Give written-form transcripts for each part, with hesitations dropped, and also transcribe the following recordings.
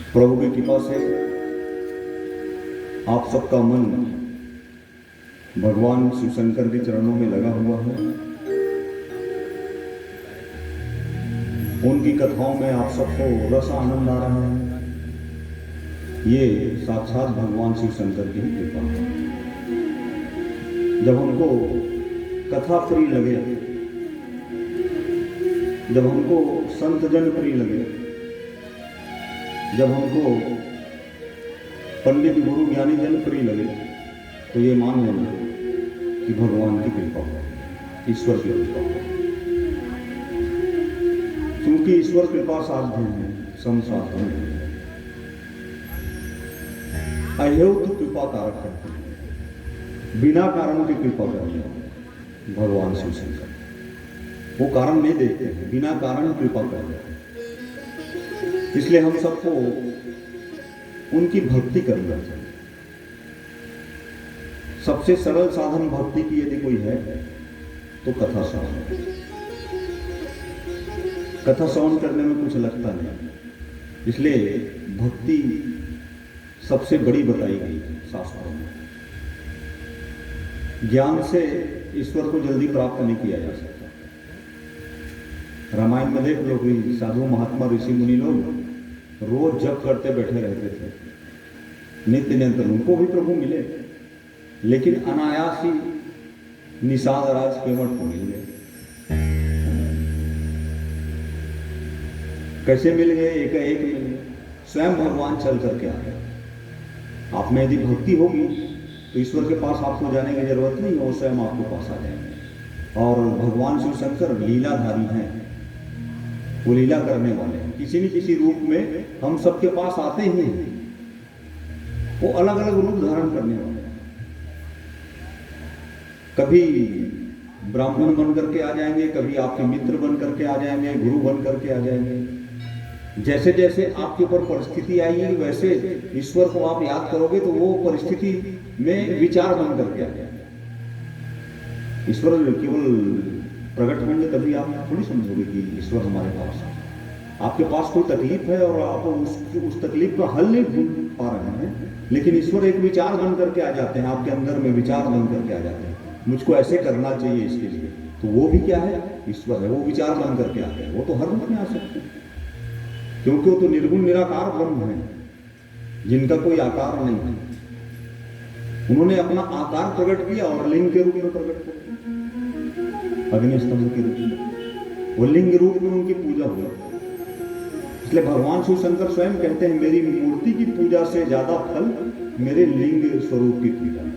प्रभु की कृपा से आप सबका मन भगवान शिव शंकर के चरणों में लगा हुआ है। उनकी कथाओं में आप सबको रस आनंद आ रहा है। ये साक्षात भगवान शिव शंकर की कृपा है। जब हमको कथा प्रिय लगे, जब हमको संत जन प्रिय लगे, जब हमको पंडित गुरु ज्ञानी जन प्रिय लगे, तो ये मान लेना कि भगवान की कृपा हो, ईश्वर की कृपा हो। क्योंकि ईश्वर कृपा साध्य है, संसाधन है, अहेतु कृपा कारक है। बिना कारण की कृपा करने भगवान शिव शंकर, वो कारण नहीं देखते हैं, बिना कारण कृपा करते। इसलिए हम सबको उनकी भक्ति करना चाहिए। सबसे सरल साधन भक्ति की यदि कोई है तो कथा श्रवण। कथा श्रवण करने में कुछ लगता नहीं, इसलिए भक्ति सबसे बड़ी बताई गई है शास्त्रों में। ज्ञान से ईश्वर को जल्दी प्राप्त नहीं किया जा सकता। रामायण में देख लो कि साधु महात्मा ऋषि मुनि लोग रोज जप करते बैठे रहते थे, नित्य निरंतर। उनको भी प्रभु मिले, लेकिन अनायास ही निषाद राज केवट को मिल गए। कैसे मिल गए? एक मिल गए, स्वयं भगवान चल करके आ गए। आप में यदि भक्ति होगी तो ईश्वर के पास आपको जाने की जरूरत नहीं, वो स्वयं आपके पास आ जाएंगे। और भगवान शिव शंकर लीलाधारी हैं, वो लीला करने वाले हैं। किसी न किसी रूप में हम सबके पास आते ही हैं, वो अलग अलग रूप धारण करने वाले हैं। कभी ब्राह्मण बन करके आ जाएंगे, कभी आपके मित्र बन करके आ जाएंगे, गुरु बन करके आ जाएंगे। जैसे जैसे आपके ऊपर परिस्थिति आएगी, वैसे ईश्वर को आप याद करोगे तो वो परिस्थिति में विचार बन करके आ जाएंगे। ईश्वर केवल प्रकट होंगे तभी आप थोड़ी समझोगे कि ईश्वर हमारे पास है। आपके पास कोई तकलीफ है और आप उस तकलीफ का हल नहीं ढूंढ पा रहे हैं, लेकिन ईश्वर एक विचार बन करके आ जाते हैं, आपके अंदर में विचार बन करके आ जाते हैं, मुझको ऐसे करना चाहिए इसके लिए। तो वो भी क्या है? ईश्वर है। वो विचार बन करके आ गए। वो तो हर रूप में आ सकते हैं, क्योंकि वो तो निर्गुण निराकार ब्रह्म है, जिनका कोई आकार नहीं है। उन्होंने अपना आकार प्रकट किया और लिंग के रूप में प्रकट किया, अग्निस्तंभ के रूप में। वो लिंग रूप में उनकी पूजा हुई। इसलिए भगवान शिव शंकर स्वयं कहते हैं, मेरी मूर्ति की पूजा से ज्यादा फल मेरे लिंग स्वरूप की पूजा है।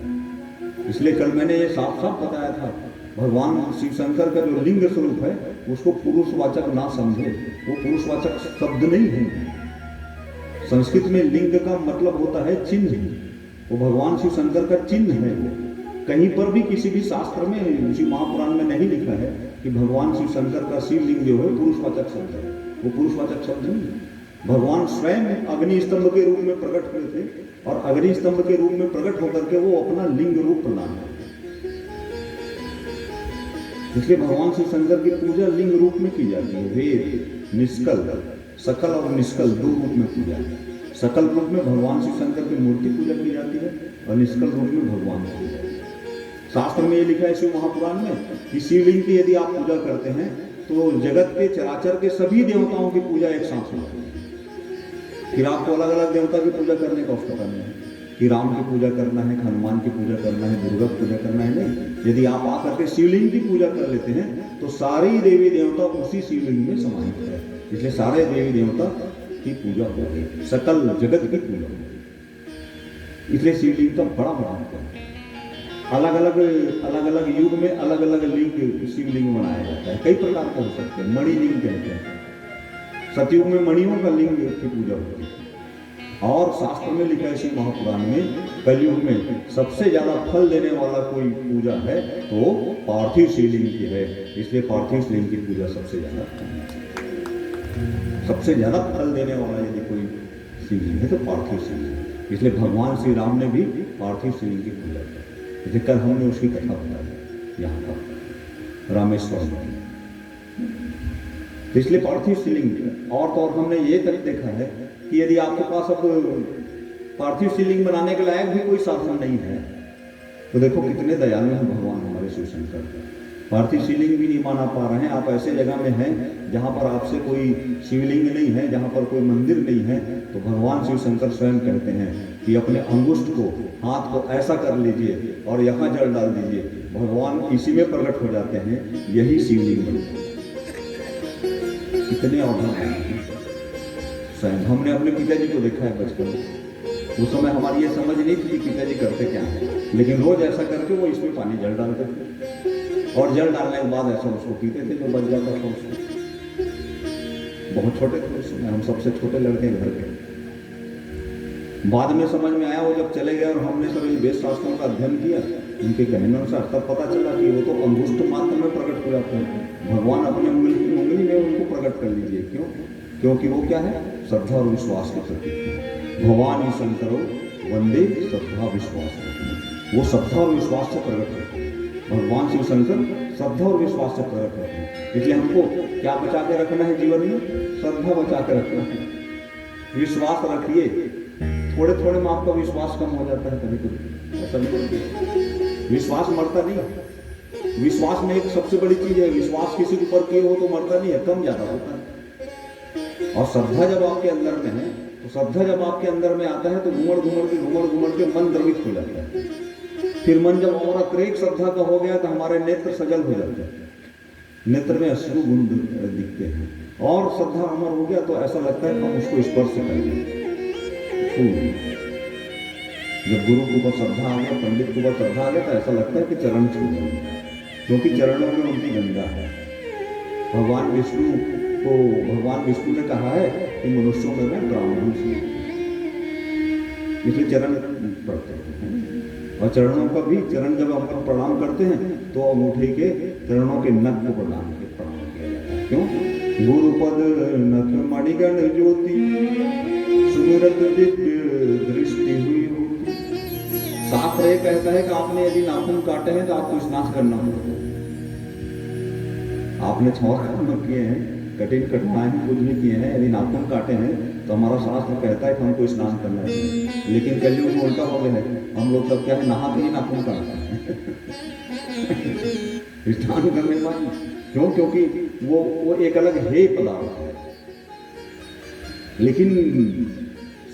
इसलिए कल मैंने ये साफ साफ बताया था, भगवान शिव शंकर का जो लिंग स्वरूप है उसको पुरुषवाचक ना समझे। वो पुरुषवाचक शब्द नहीं है। संस्कृत में लिंग का मतलब होता है चिन्ह। वो भगवान शिव शंकर का चिन्ह है। वो कहीं पर भी किसी भी शास्त्र में, शिव महापुराण में नहीं लिखा है कि भगवान शिव शंकर का शिवलिंग जो है पुरुषवाचक शब्द है। वो पुरुषवाचक शब्द नहीं है। भगवान स्वयं अग्नि स्तंभ के रूप में प्रकट हुए थे, और अग्नि स्तंभ के रूप में प्रकट होकर के वो अपना लिंग रूप प्रदान करते। इसलिए भगवान शिव शंकर की पूजा लिंग रूप में की जाती है। वेद, निष्कल, सकल और निष्कल दो रूप में की जाती है। सकल रूप में भगवान शिव शंकर की मूर्ति पूजा की जाती है, और निष्कल रूप में भगवान की पूजा। शास्त्र में ये लिखा है शिव महापुराण में कि शिवलिंग की यदि आप पूजा करते हैं तो जगत के चराचर के सभी देवताओं की पूजा एक साथ हो जाती है। फिर आपको अलग अलग देवता की पूजा करने का उसका नहीं है कि राम की पूजा करना है, हनुमान की पूजा करना है, दुर्गा की पूजा करना है। नहीं, यदि आप आकर के शिवलिंग की पूजा कर लेते हैं तो सारे देवी देवता उसी शिवलिंग में समाहित है। इसलिए सारे देवी देवता की पूजा हो गई, सकल जगत की पूजा हो गई। इसलिए शिवलिंग का बड़ा महत्व है। अलग अलग युग में अलग अलग लिंग शिवलिंग बनाया जाता है। कई प्रकार का हो सकते हैं। मणिलिंग कहते हैं। सतयुग में मणियों का लिंग की पूजा होती है। और शास्त्र में लिखा है शिव महापुराण में, कलयुग में सबसे ज्यादा फल देने वाला कोई पूजा है तो पार्थिव शिवलिंग की है। इसलिए पार्थिव शिवलिंग की पूजा सबसे ज्यादा फल देने वाला यदि कोई शिवलिंग है तो पार्थिव शिवलिंग। इसलिए भगवान श्री राम ने भी पार्थिव शिवलिंग की पूजा की। कल हमने उसकी कथा बताई यहाँ पर रामेश्वर में। तो इसलिए पार्थिव शिवलिंग और तो और हमने ये तक देखा है कि कि यदि आपके पास अब पार्थिव शिवलिंग बनाने के लायक भी कोई साधन नहीं है, तो देखो कितने दयालु हैं भगवान हमारे शिव शंकर। पार्थिव शिवलिंग भी नहीं बना पा रहे हैं, आप ऐसे जगह में हैं जहाँ पर आपसे कोई शिवलिंग नहीं है, जहाँ पर कोई मंदिर नहीं है, तो भगवान शिव शंकर स्वयं कहते हैं कि अपने अंगुष्ठ को, हाथ को ऐसा कर लीजिए और यहाँ जल डाल दीजिए, भगवान इसी में प्रकट हो जाते हैं, यही शिवलिंग बनते हैं। कितने अवधान हैं स्वयं। हमने अपने पिताजी को देखा है बचपन में, उस समय हमारी ये समझ नहीं थी कि पिताजी करते क्या है, लेकिन रोज ऐसा करके वो इसमें पानी जल डालते थे और जल डालने के बाद ऐसा उसको पीते थे जो बच जाता था उसको। बहुत छोटे थे उस समय, हम सबसे छोटे लड़के घर के। बाद में समझ में आया, वो जब चले गए और हमने सब वेद शास्त्रों का अध्ययन किया उनके कहने अनुसार, तब पता चला कि वो तो अंगुष्ठ मात्र में प्रकट हो जाते हैं। भगवान अपने उंगली में उनको प्रकट कर लीजिए। क्यों? क्योंकि वो क्या है? श्रद्धा और विश्वास के प्रतीक। भगवान ही शंकरो वंदे श्रद्धा विश्वास। वो श्रद्धा और विश्वास से प्रकट होते हैं। भगवान शिव शंकर श्रद्धा और विश्वास से प्रकट होते हैं। इसलिए हमको क्या बचा के रखना है जीवन में? श्रद्धा बचा के रखना है। विश्वास रखिए, थोड़े थोड़े में आपका विश्वास कम हो जाता है कभी कभी, ऐसा नहीं। विश्वास मरता नहीं। विश्वास में एक सबसे बड़ी चीज है, विश्वास किसी के ऊपर किए हो तो मरता नहीं है, कम ज्यादा होता है। और श्रद्धा जब आपके अंदर में है, तो श्रद्धा जब आपके अंदर में आता है तो घूमड़ घूमड़ के मन द्रवित हो जाता है। फिर मन जब और अतिरेक श्रद्धा का हो गया तो हमारे नेत्र सजल हो जाते हैं, नेत्र में अश्रु गुण दिखते हैं। और श्रद्धा अमर हो गया तो ऐसा लगता है हम उसको स्पर्श करेंगे। जब गुरु के ऊपर श्रद्धा आ गया, पंडित के ऊपर श्रद्धा आ गया, तो ऐसा लगता है कि चरण छू लेंगे, क्योंकि चरणों में उनकी गंगा है। भगवान विष्णु ने कहा है कि मनुष्यों में मैं ब्राह्मण हूं, इसलिए चरण पढ़ते हैं। और चरणों का भी, चरण जब हम प्रणाम करते हैं तो अंगूठे के चरणों के नख को प्रणाम किया जाता है। क्यों? गुरुपद नख मणिगण ज्योति सुमिरत दिव्य दृष्टि हुई होती। शास्त्र ये कहता है कि आपने यदि नाखून काटे हैं तो आपको स्नान करना होगा। आपने छौर कर्म किए हैं, कठिन कठिनाई कुछ भी किए हैं, यदि नाखून काटे हैं तो हमारा शास्त्र कहता है कि हमको स्नान करना चाहिए। लेकिन कलयुग में उल्टा हो गया है, हम लोग सब क्या है, नहा के ही नाखून काटते हैं स्नान करने के बाद। क्यों? क्योंकि वो एक अलग हेय पदार्थ है। लेकिन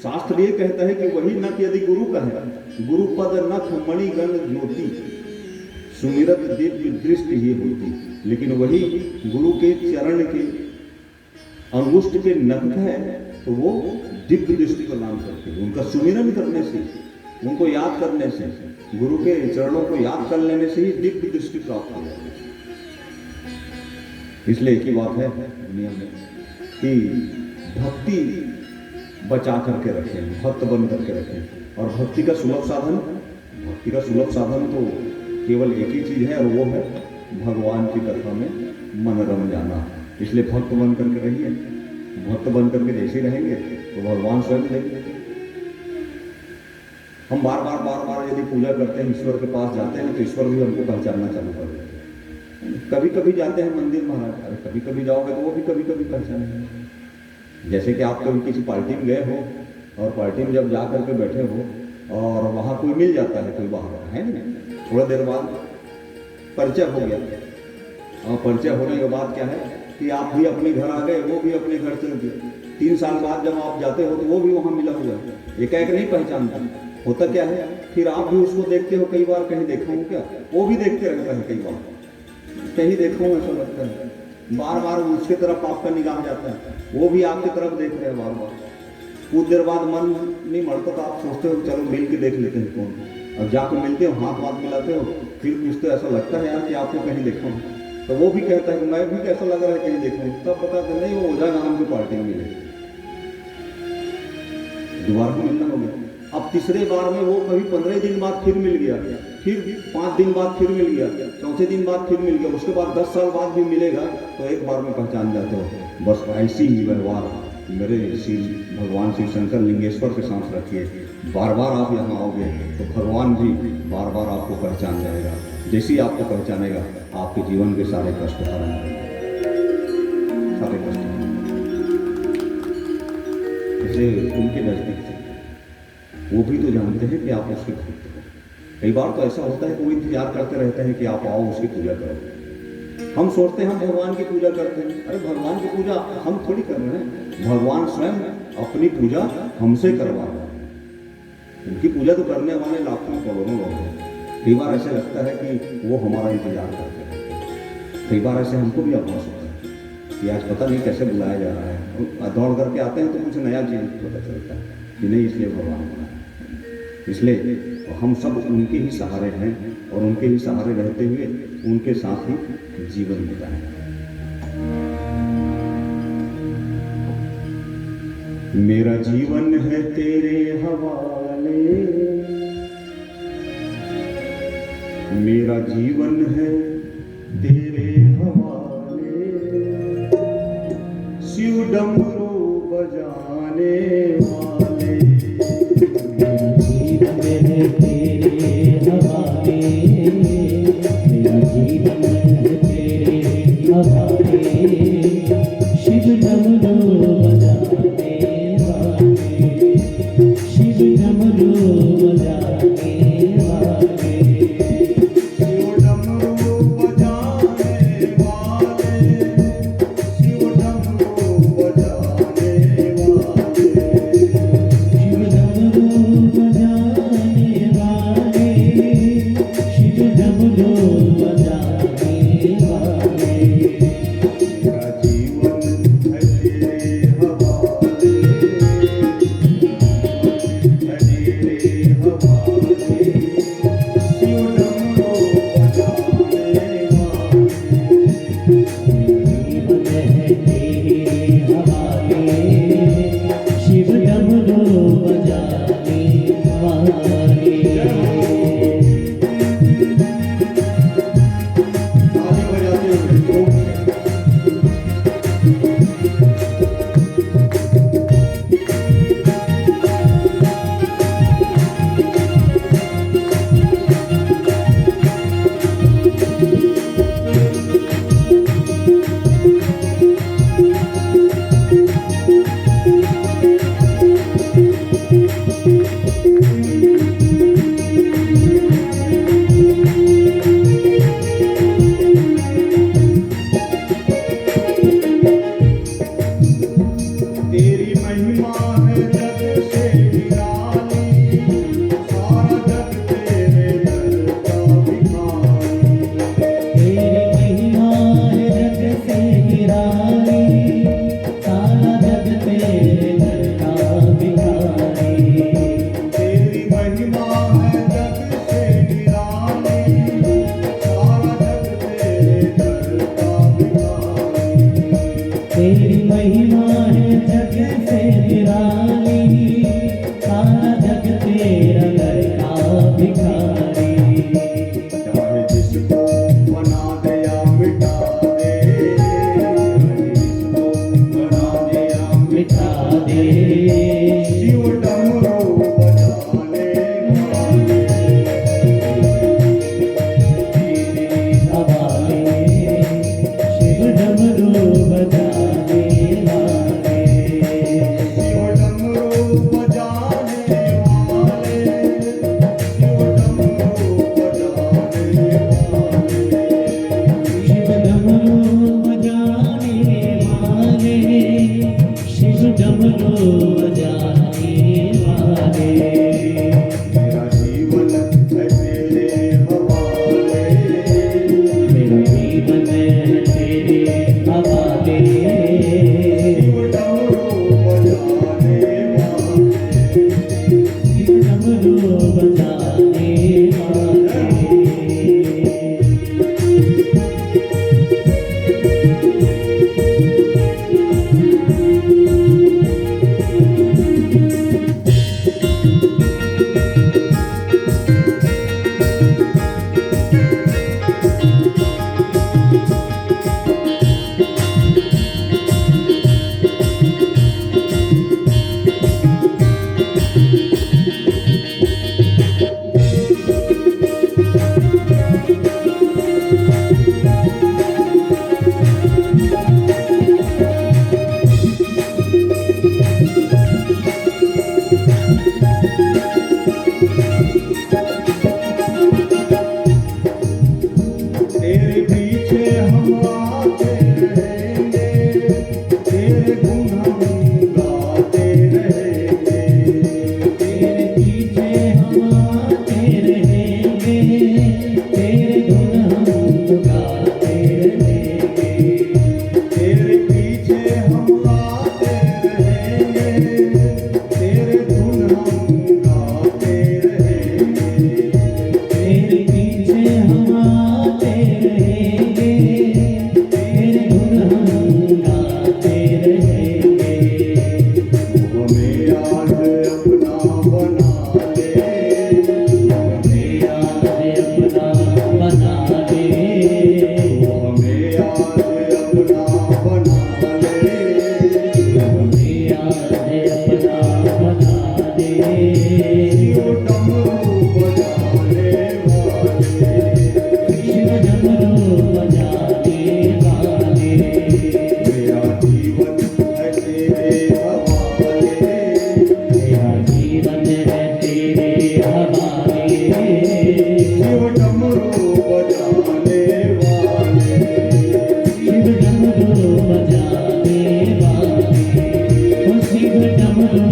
शास्त्र ये कहता है कि वही नख यदि गुरु का है, गुरुपद नख मणिगण ज्योति सुमिरत दिव्य दृष्टि ही होती। लेकिन वही गुरु के चरण के अंगुष्ठ के नख है तो वो दिव्य दृष्टि प्रदान करते हैं। उनका सुमिरन करने से, उनको याद करने से, गुरु के चरणों को याद कर लेने से ही दिव्य दृष्टि प्राप्त हो जाती है। इसलिए एक ही बात है दुनिया में कि भक्ति बचा करके रखें, भक्त बन करके रखें। और भक्ति का सुलभ साधन तो केवल एक ही चीज है, और वो है भगवान की कथा में मन रम जाना। इसलिए भक्त बन करके रहिए। भक्त बन करके जैसे रहेंगे तो भगवान स्वयं देंगे। हम बार बार यदि पूजा करते हैं, ईश्वर के पास जाते हैं, तो ईश्वर भी हमको पहचानना चालू कर देते हैं। कभी कभी जाते हैं मंदिर महाराज, अरे कभी कभी जाओगे तो वो भी कभी कभी पहचानेंगे। जैसे कि आप कभी किसी पार्टी में गए हो और पार्टी में जब जा करके बैठे हो और वहाँ कोई मिल जाता है, कोई बाहर है नहीं, थोड़ा देर बाद परिचय हो गया, और परिचय होने के बाद क्या है कि आप भी अपने घर आ गए, वो भी अपने घर चल गए। 3 साल बाद जब आप जाते हो तो वो भी वहाँ मिला हुआ है, एक नहीं पहचानता। होता क्या है, फिर आप भी उसको देखते हो, कई बार कहीं देखा हूँ क्या, वो भी देखते रहता है, कई बार कहीं देखा हूँ ऐसा लगता है। बार बार उसके तरफ आपका निगाह जाता है, वो भी आपकी तरफ देख रहे हैं बार बार। कुछ देर बाद मन नहीं मरता तो आप सोचते हो चलो मिल के देख लेते हैं कौन। अब जाकर मिलते हो, हाथ मिलाते हो, फिर पूछते ऐसा लगता है यार कि आपको कहीं देखा हूँ, तो वो भी कहता है कि मैं भी कैसा लग रहा है कहीं देखा हूँ। तब बताते नहीं, वो ओझा नाम की पार्टी में मिले, दोबारा मिलना हो गया। अब तीसरे बार में वो कभी 15 दिन बाद फिर मिल गया, फिर 5 दिन बाद फिर मिल गया, चौथे दिन बाद फिर मिल गया, उसके बाद 10 साल बाद भी मिलेगा तो एक बार में पहचान जाते हो। बस ऐसी ही व्यवहार मेरे भगवान शिव शंकर लिंगेश्वर के साथ रखिए। बार बार आप यहाँ आओगे तो भगवान भी बार बार आपको पहचान जाएगा। जैसे ही आपको पहचानेगा आपके जीवन के सारे कष्ट हरण होंगे, सारे कष्ट। बच्चे उनके नज़दीक थे, वो भी तो जानते हैं कि आप उसके भक्त हो। कई बार तो ऐसा होता है कि वो इंतजार करते रहते हैं कि आप आओ उसकी पूजा करो। हम सोचते हैं हम भगवान की पूजा करते हैं, अरे भगवान की पूजा हम थोड़ी कर रहे हैं, भगवान स्वयं अपनी पूजा हमसे करवा रहे हैं। उनकी पूजा तो करने वाले लाखों करोड़ों लोग हैं। कई बार ऐसा लगता है कि वो हमारा इंतजार करते हैं। कई बार ऐसे हमको भी आभास होता है कि आज पता नहीं कैसे बुलाया जा रहा है, और दौड़ करके आते हैं तो कुछ नया चीज पता चलता है कि नहीं, इसलिए भगवान बनाया। इसलिए हम सब उनके ही सहारे हैं और उनके ही सहारे रहते हुए उनके साथ ही जीवन बिताएं। मेरा जीवन है तेरे हवाले, मेरा जीवन है तेरे हवाले, शिव डमरू बजाने वाले। मेरा जीवन है तेरे हवाले, मेरा जीवन है तेरे हवाले, शिव डमरू बजाने वाले, शिव डमरू बजाने वाले, शिव डमरू बजाने वाले, शिव डमरू बजाने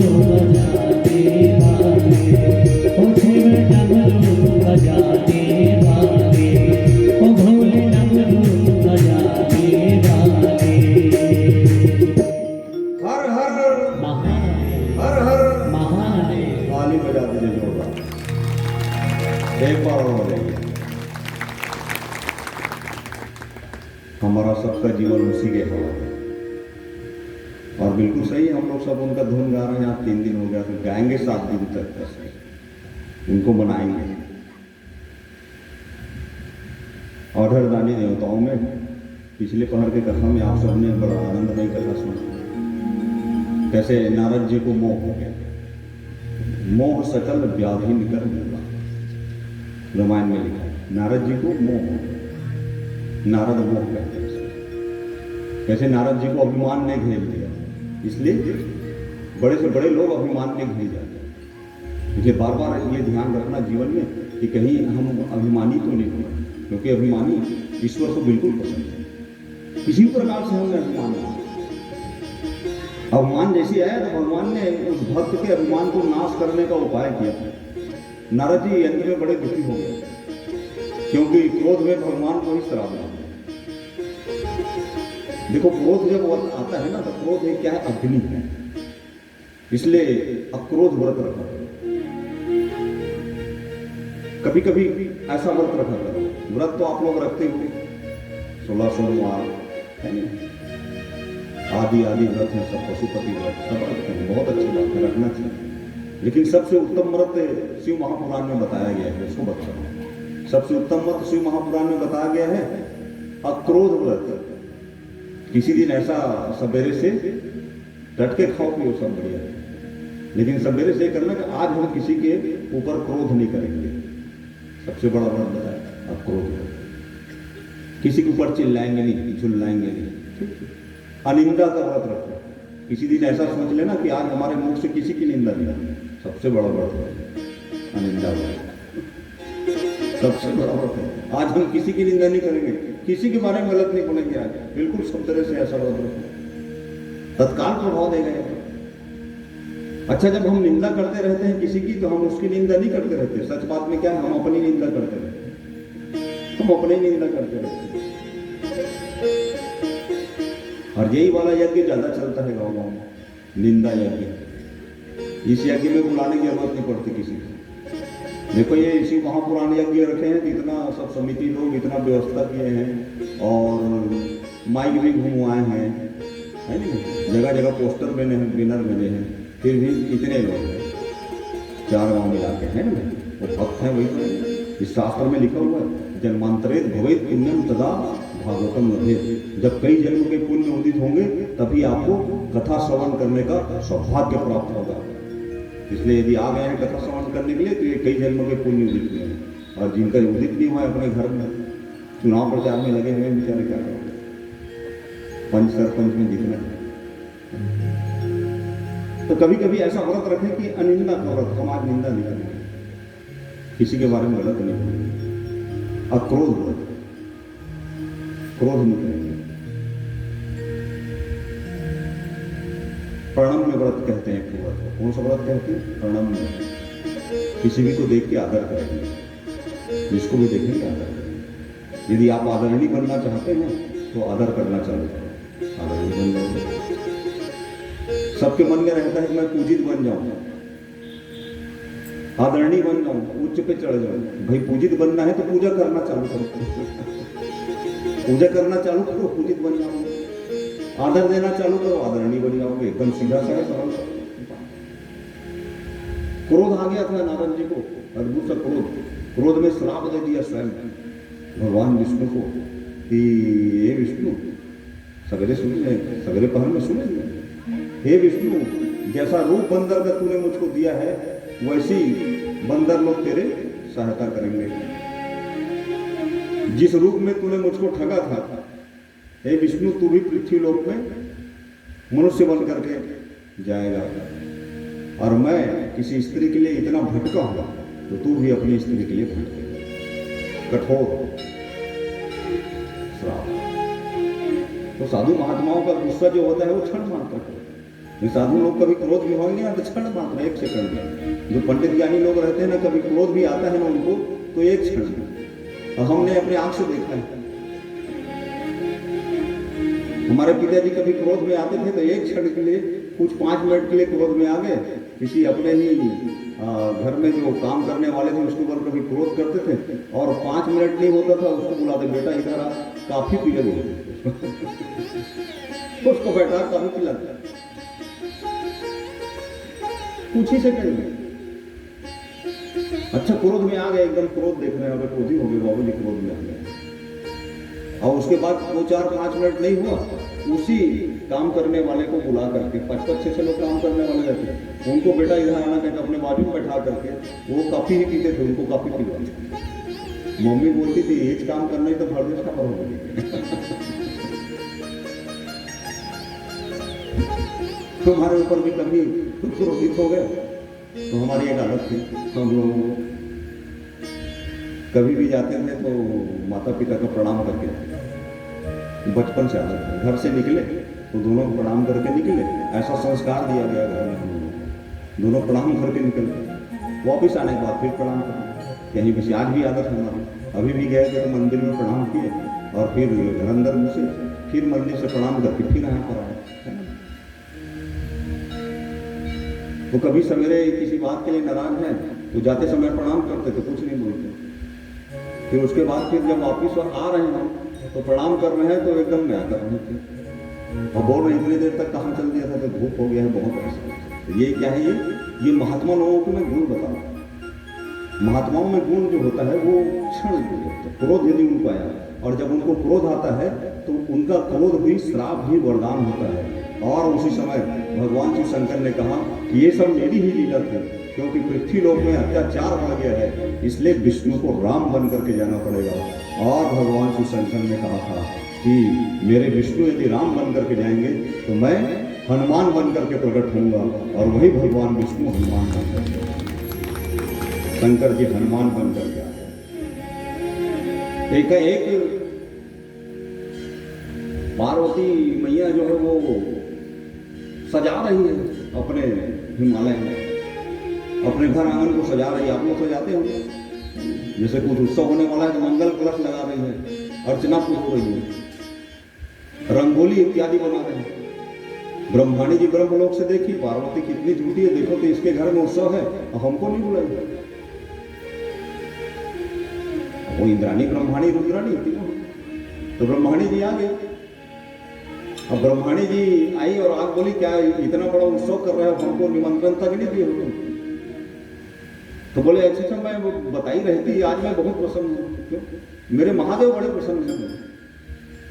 बजाने वाले, ओ शिव डमरू बजाने वाले, ओ भोले डमरू बजाने वाले। हर हर महादेव हर हर महादेव। ताली बजा दीजिए जोरदार, एक बार और बजाइए। हमारा सबका जीवन उसी के हवाले। और बिल्कुल सही, हम लोग सब उनका धुन गा रहे हैं। आज 3 दिन हो गया, तो गाएंगे 7 दिन तक ऐसे उनको मनाएंगे। ऑर्डर दानी देवताओं में पिछले पहर के कथा में आप सबने बड़ा आनंदमयी कथा सुना, कैसे नारद जी को मोह हो गया। मोह सकल व्याधि निकर मूला, रामायण में लिखा है। नारद जी को मोह हो गया, नारद मोह कहते हैं इसको। कैसे नारद जी को अभिमान ने घेर लिया, इसलिए बड़े से बड़े लोग अभिमान में घिर जाते हैं। इसलिए बार बार ये ध्यान रखना जीवन में कि कहीं हम अभिमानी तो नहीं हो, क्योंकि अभिमानी ईश्वर को बिल्कुल पसंद है। किसी प्रकार से हमने अभिमान किया, अभिमान जैसी आया तो भगवान ने उस भक्त के अभिमान को नाश करने का उपाय किया। नारद जी अंत में बड़े दुखी हो गए, क्योंकि क्रोध में भगवान को ही श्राप दिया। देखो, क्रोध जब आता है ना, तो क्रोध है क्या है, अग्नि है। इसलिए अक्रोध व्रत रखा करो। कभी कभी ऐसा व्रत रखा करो। व्रत तो आप लोग रखते हो, 16 सोमवार है ना, आदि आदि व्रत है सब, पशुपति व्रत सब रखते हैं, बहुत अच्छी बात है, रखना चाहिए। लेकिन सबसे उत्तम व्रत शिव महापुराण में बताया गया है, उसको मत करो। सबसे उत्तम व्रत शिव महापुराण में बताया गया है अक्रोध व्रत। किसी दिन ऐसा सवेरे से डट के खाओ पियो, सब बढ़िया है, लेकिन सवेरे से करना कि आज हम किसी के ऊपर क्रोध नहीं करेंगे। सबसे बड़ा व्रत बताया अक्रोध व्रत। किसी के ऊपर चिल्लाएंगे नहीं, झुल्लाएंगे नहीं। अनिंदा का व्रत रखो। किसी दिन ऐसा सोच लेना कि आज हमारे मुख से किसी की निंदा नहीं होगी। सबसे बड़ा व्रत है अनिंदा व्रत, सबसे बड़ा व्रत है। आज हम किसी की निंदा नहीं करेंगे, किसी के बारे में गलत नहीं बोलेंगे। आज बिल्कुल सब तरह से ऐसा व्रत रखो, तत्काल प्रभाव देगा। अच्छा, जब हम निंदा करते रहते हैं किसी की, तो हम उसकी निंदा नहीं करते रहते। सच बात में क्या है, हम अपनी निंदा करते रहते हैं। हम अपनी निंदा करते रहते हैं। और यही वाला यज्ञ ज्यादा चलता है गाँव गाँव में, निंदा यज्ञ। इस यज्ञ में बुलाने की जरूरत नहीं पड़ती किसी को। देखो, ये इसी महापुराण यज्ञ रखे हैं, इतना सब समिति लोग इतना व्यवस्था किए हैं, और माइक भी घुमवाए हैं, है नहीं, जगह जगह पोस्टर बने हैं, बैनर बने हैं, फिर भी इतने लोग हैं, 4 गाँव मिला के, है ना। वो भक्त हैं, वही तो इस शास्त्र में लिखा हुआ है, जन्मांतरेत भवेत पुण्यम तदा भागवतम लभेत। जब कई जन्म के पुण्य उदित होंगे, तभी आपको कथा श्रवण करने का सौभाग्य प्राप्त होगा। इसलिए यदि आ गए हैं कथा श्रवण करने के लिए, तो ये कई जन्मों के पुण्य उदित हुए हैं। और जिनका उदित नहीं हुआ है अपने घर में चुनाव प्रचार में लगे हुए हैं, बेचारे क्या करेंगे, पंच सरपंच में जीतना है। तो कभी कभी ऐसा व्रत रखें कि अनिंदा का व्रत, हम आज निंदा नहीं करेंगे, किसी के बारे में गलत नहीं बोलेंगे। अक्रोध व्रत, क्रोध नहीं करेंगे। प्रणम में व्रत कहते हैं एक व्रत। कौन सा व्रत कहते हैं? प्रणम में। किसी भी को देख के आदर करेंगे, जिसको भी देखेंगे आदर करेंगे। यदि आप आदरणीय बनना चाहते हैं तो आदर करना चालू करो, आदरणीय बन जाओगे। सबके मन में रहता है कि मैं पूजित बन जाऊं, आदरणीय बन जाऊं, उच्च पे चढ़ जाऊं। भाई पूजित बनना है तो पूजा करना चालू करो, पूजा करना चालू करो, पूजित बन जाओगे। आदर देना चालू करो, आदरणीय बन जाओगे। एकदम सीधा सा है, सरल सा। क्रोध आ गया था नारद जी को, अद्भुत सा क्रोध। क्रोध में श्राप दे दिया स्वयं भगवान विष्णु को कि हे विष्णु, सवेरे सुने, सवेरे पहर में सुने, हे विष्णु, जैसा रूप बंदर का तूने मुझको दिया है, वैसी बंदर लोग तेरे सहायता करेंगे। जिस रूप में तूने मुझको ठगा था, हे विष्णु, तू भी पृथ्वी लोक में मनुष्य बन करके जाएगा। और मैं किसी स्त्री के लिए इतना भटका हुआ, तो तू भी अपनी स्त्री के लिए भटकेगा। कठोर श्राप। तो साधु महात्माओं का गुस्सा जो होता है वो क्षण मात्र है, ये साधु लोग कभी क्रोध भी होंगे ना तो क्षण मात्र, एक सेकंड में। जो पंडित ज्ञानी लोग रहते हैं ना, कभी क्रोध भी आता है ना उनको तो एक क्षण में। और हमने अपने आंख से देखा है, हमारे पिताजी कभी क्रोध में आते थे तो एक क्षण के लिए, कुछ 5 मिनट के लिए क्रोध में आ गए। किसी अपने ही घर में जो काम करने वाले थे उसके ऊपर कभी क्रोध करते थे और 5 मिनट नहीं होता था उसको बुलाते, बेटा इधर आ, काफी पी ले उसको बैठा काफी पिलाते कुछ ही सेकंड में। अच्छा क्रोध में आ गए, एकदम क्रोध देख रहे हैं, अगर क्रोधी हो गए बाबू जी, क्रोध में आ गए। और उसके बाद 2, 4, 5 मिनट नहीं हुआ, उसी काम करने वाले को बुला करके, 5-5, 6 लोग काम करने वाले रहते हैं, उनको बेटा इधर आना कहकर अपने बाजू में बैठा करके, वो काफी ही पीते थे, उनको काफी पिलवाते। मम्मी बोलती थी एज काम करना ही तो भरदेश का पर हो हमारे ऊपर भी कभी क्रोधित हो गए तो हमारी एक आदत थी, हम लोग कभी भी जाते थे तो माता पिता का प्रणाम करके, बचपन से आदत है, घर से निकले तो दोनों को प्रणाम करके निकले, ऐसा संस्कार दिया गया घर में हम लोग, दोनों प्रणाम करके निकले, वापिस आने के बाद फिर प्रणाम करना, कहीं भी आज भी आदत है हमारी। अभी भी गए थे तो मंदिर में प्रणाम किए और फिर घर अंदर घुसे, फिर मंदिर से प्रणाम करके फिर यहाँ पर आए। तो कभी सवेरे किसी बात के लिए नाराज है तो जाते समय प्रणाम करते तो कुछ नहीं बोलते, फिर उसके बाद फिर जब वापिस आ रहे हैं तो प्रणाम कर रहे हैं तो एकदम नया कर रहे थे और बोल रहे इतनी देर तक कहाँ चल दिया था तो धूप हो गया है बहुत ऐसा। तो ये क्या है, ये महात्मा लोगों को मैं गुण बता रहा हूँ। महात्माओं में गुण जो होता है वो क्षण के लिए होता है। क्रोध यदि उनको आया और जब उनको क्रोध आता है तो उनका क्रोध भी श्राप भी वरदान होता है। और उसी समय भगवान शिव शंकर ने कहा कि ये सब मेरी ही लीला थी, क्योंकि पृथ्वी लोक में अत्याचार बढ़ गया है, इसलिए विष्णु को राम बन करके जाना पड़ेगा। और भगवान शिव शंकर ने कहा था कि मेरे विष्णु यदि राम बन करके जाएंगे तो मैं हनुमान बन करके प्रकट होऊंगा, और वही भगवान विष्णु हनुमान बन करके, शंकर जी हनुमान बन करके आ गए। एक पार्वती मैया जो है वो सजा रही है अपने हिमालय में, अपने घर आंगन को सजा रही है। आप लोग सजाते होंगे, जैसे कुछ उत्सव होने वाला है तो मंगल कलश लगा रही है, अर्चना पूरी हो रही है, रंगोली इत्यादि बना रहे हैं। ब्रह्माणी जी ब्रह्मलोक से देखी पार्वती कितनी झूठी है, देखो तो इसके घर में उत्सव है और हमको नहीं बुलाई। वो इंद्राणी ब्रह्माणी रुद्राणी थी, तो ब्रह्माणी जी आ गए। अब ब्रह्माणी जी आई और आग बोली क्या इतना बड़ा उत्सव कर रहे हो, हमको निमंत्रण तक नहीं दिए हो। तो बोले अच्छा मैं वो बताई रहती, आज मैं बहुत प्रसन्न हूँ। क्यों? मेरे महादेव बड़े प्रसन्न हैं।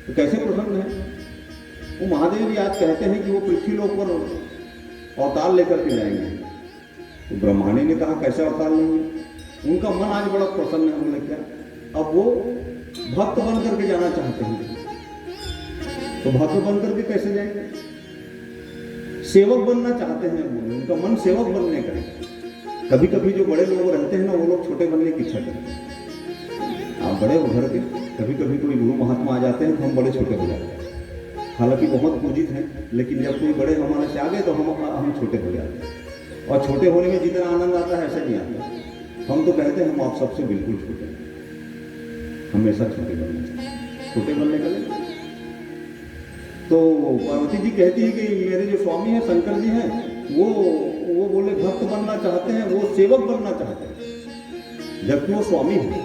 तो कैसे प्रसन्न है? वो महादेव जी आज कहते हैं कि वो पृथ्वी लोक पर अवतार लेकर के जाएंगे। तो ब्रह्माणी ने कहा कैसे अवतार लेंगे? उनका मन आज बड़ा प्रसन्न है। बोले क्या? अब वो भक्त बन करके जाना चाहते हैं। तो भक्त बन करके कैसे जाएंगे? सेवक बनना चाहते हैं वो, उनका मन सेवक बनने का है। कभी कभी जो बड़े लोग रहते हैं ना, वो लोग छोटे बनने की इच्छा करते हैं। आप बड़े हो घर के, कभी कभी कोई गुरु महात्मा आ जाते हैं तो हम बड़े छोटे हो जाते हैं। हालांकि बहुत पूजित हैं, लेकिन जब कोई बड़े हमारे से आ गए तो हम छोटे हो जाते हैं। और छोटे होने में जितना आनंद आता है ऐसे नहीं आता। हम तो कहते हैं हम आप सबसे बिल्कुल छोटे हैं, हमेशा छोटे बनना चाहिए, छोटे बनने का नहीं। तो पार्वती जी कहती है कि मेरे जो स्वामी हैं शंकर जी हैं, वो बोले भक्त बनना चाहते हैं, वो सेवक बनना चाहते हैं, जबकि वो स्वामी है।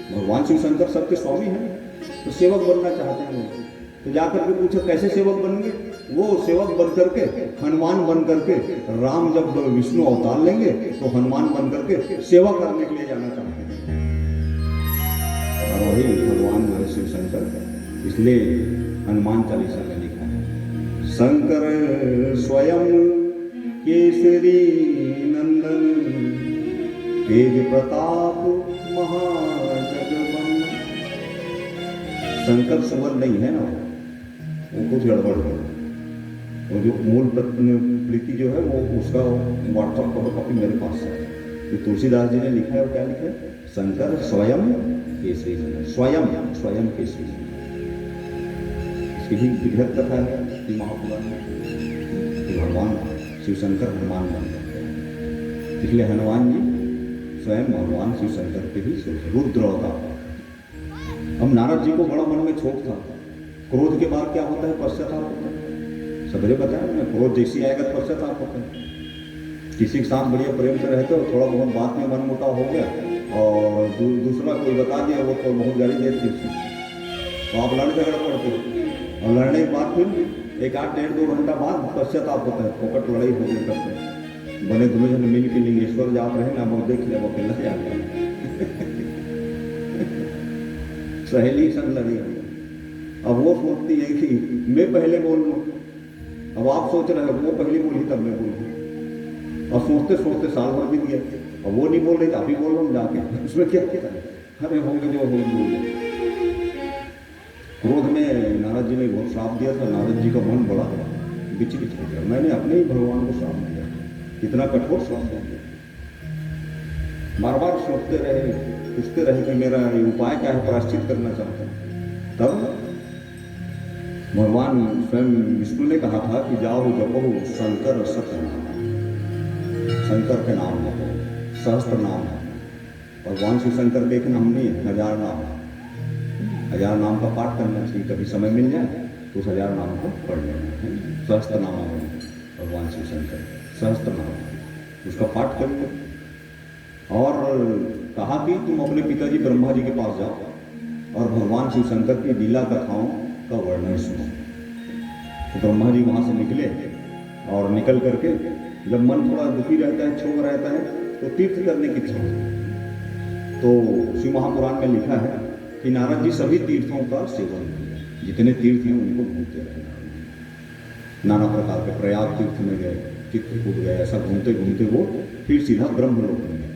भगवान शिव शंकर सबके स्वामी हैं, तो सेवक बनना चाहते हैं वो। तो जाकर के पूछो कैसे सेवक बनेंगे? वो सेवक बन करके, हनुमान बन करके, राम जब विष्णु अवतार लेंगे तो हनुमान बन करके सेवा करने के लिए जाना चाहते हैं। और वही भगवान जो है शिव शंकर, इसलिए हनुमान चालीसा में लिखा है शंकर स्वयं केसरी नंदन, तेज प्रताप महाजगवंदन। शंकर सुवर नहीं है ना, वो कुछ गड़बड़ है। वो जो मूल प्रीति जो है वो उसका व्हाट्सअप फोटो कॉपी मेरे पास है। तो तुलसीदास जी ने लिखा है, वो क्या लिखा है? शंकर स्वयं केसरी नंदन, स्वयं केसरी। इसकी भी बृहद कथा है महापुराण में। कि भगवान शिव शंकर हनुमान बन गए। इसलिए हनुमान जी स्वयं भगवान शिव शंकर के ही स्वरूप रुद्र अवतार। अब नारद जी को बड़ा मन में क्षोभ था। क्रोध के बाद क्या होता है? पश्चाताप होता है। सबरे बताया ना, क्रोध जैसी आएगा तो पश्चाताप होता है। किसी के साथ बढ़िया प्रेम से रहते हो, थोड़ा बहुत बात में मनमुटाव हो गया और दूसरा कोई बता दिया, वो तो बहुत गाली देती है, तो आप लड़ झगड़ पड़ते हो और लड़ने के बाद फिर एक 8-1.5-2 घंटा बाद पश्चाताप होता है। फोकट लड़ाई हो गई करते हैं, बने दोनों जन मिल के लिंगेश्वर जाप रहे ना, वो देख लिया वो अकेला से आ गया सहेली संग लड़ी। अब वो सोचती है कि मैं पहले बोल लूँ, अब आप सोच रहे हो वो पहले बोली तब मैं बोलूँ, और सोचते सोचते साल भर बीत गया, अब वो नहीं बोल रही तो आप ही बोल रहा हूँ जाके, उसमें क्या क्या है? अरे होंगे जो होंगे बोल। क्रोध में नारद जी ने बहुत श्राप दिया था। नारद जी का मन बड़ा विचलित हो गया। मैंने अपने ही भगवान को श्राप दिया, इतना कठोर श्राप दिया। बार बार सोचते रहे, पूछते रहे कि मेरा ये उपाय क्या है, प्रायश्चित करना चाहता हूँ। तब भगवान स्वयं विष्णु ने कहा था कि जाओ जपो शंकर सत नाम, शंकर के नाम जपो, सहस्त्र नाम है। भगवान शिव शंकर के एक नाम नहीं है, 1000 नाम है। 1000 नाम का पाठ करना चाहिए, कभी समय मिल जाए तो उस 1000 नाम को पढ़ लेना है। सहस्त्र नाम है भगवान शिव शंकर, सहस्त्र नाम, उसका पाठ करिए। और कहा कि तुम अपने पिताजी ब्रह्मा जी के पास जाओ और भगवान शिव शंकर की लीला कथाओं का वर्णन सुनो। तो ब्रह्मा जी वहाँ से निकले और निकल करके जब मन थोड़ा दुखी रहता है, क्षोभ रहता है, तो तीर्थ करने की इच्छा होती है। तो शिव महापुराण में लिखा है कि नारद जी सभी तीर्थों का सेवन किए, जितने तीर्थ हैं उनको घूमते रहे। नाना प्रकार के प्रयाग तीर्थ में गए, चित्रकूट गए, ऐसा घूमते घूमते वो फिर सीधा ब्रह्मलोक में गए।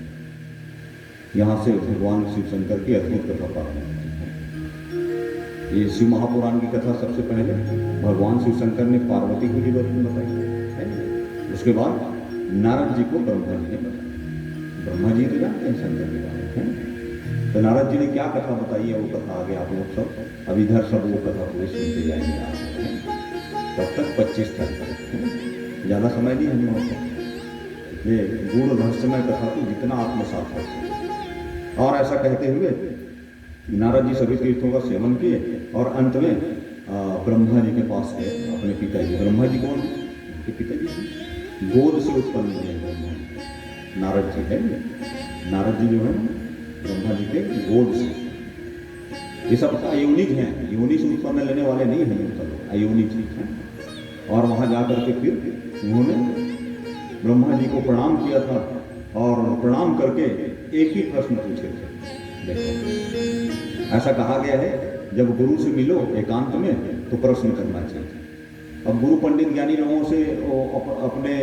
यहाँ से भगवान शिव शंकर की अद्भुत कथा प्रारंभ होती है। ये शिव महापुराण की कथा सबसे पहले भगवान शिव शंकर ने पार्वती को बताई है। उसके बाद नारद जी को ब्रह्मा जी ने बताई। ब्रह्मा जी तो जानते हैं शंकर के बारे में, तो नारद जी ने क्या कथा बताई है वो कथा आगे आप लोग सब अब इधर सब वो कथा पूरे सुनते जाएंगे। तब तक 25 तारीख, ज़्यादा समय नहीं हम लोगों को। ये गूढ़ रहस्यमय कथा को जितना आत्मसात कर सके। और ऐसा कहते हुए नारद जी सभी तीर्थों का सेवन किए और अंत में ब्रह्मा जी के पास गए, अपने पिताजी। ब्रह्मा जी कौन है? उनके पिताजी गोद से उत्पन्न हुए ब्रह्मा, नारद जी है। नारद जी जो है ब्रह्मा जी के गोद से, ये सब अयोनिक हैं, योनि से उत्पन्न लेने वाले नहीं हैं, ये सब अयोनिक हैं। और वहाँ जाकर के फिर उन्होंने ब्रह्मा जी को प्रणाम किया था और प्रणाम करके एक ही प्रश्न पूछे थे। देखो, ऐसा कहा गया है जब गुरु से मिलो एकांत में तो प्रश्न करना चाहिए। अब गुरु पंडित ज्ञानी लोगों से अपने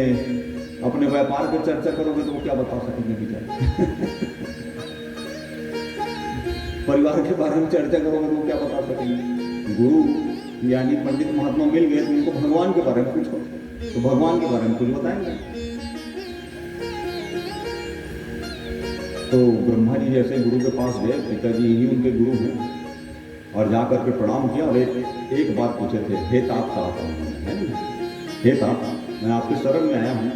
अपने व्यापार पर चर्चा करोगे तो वो क्या बता सकेंगे बेचारे परिवार के बारे में चर्चा करोगे तो वो क्या बता सकेंगे। गुरु यानी पंडित महात्मा मिल गए तो उनको भगवान के बारे में पूछो तो भगवान के बारे में कुछ बताएंगे। तो ब्रह्मा जी जैसे गुरु के पास गए, पिताजी ही उनके गुरु हैं, और जाकर के प्रणाम किया और एक बात पूछे थे, हे तात कहा था उन्होंने, हे तात मैं आपके शरण में आया हूँ,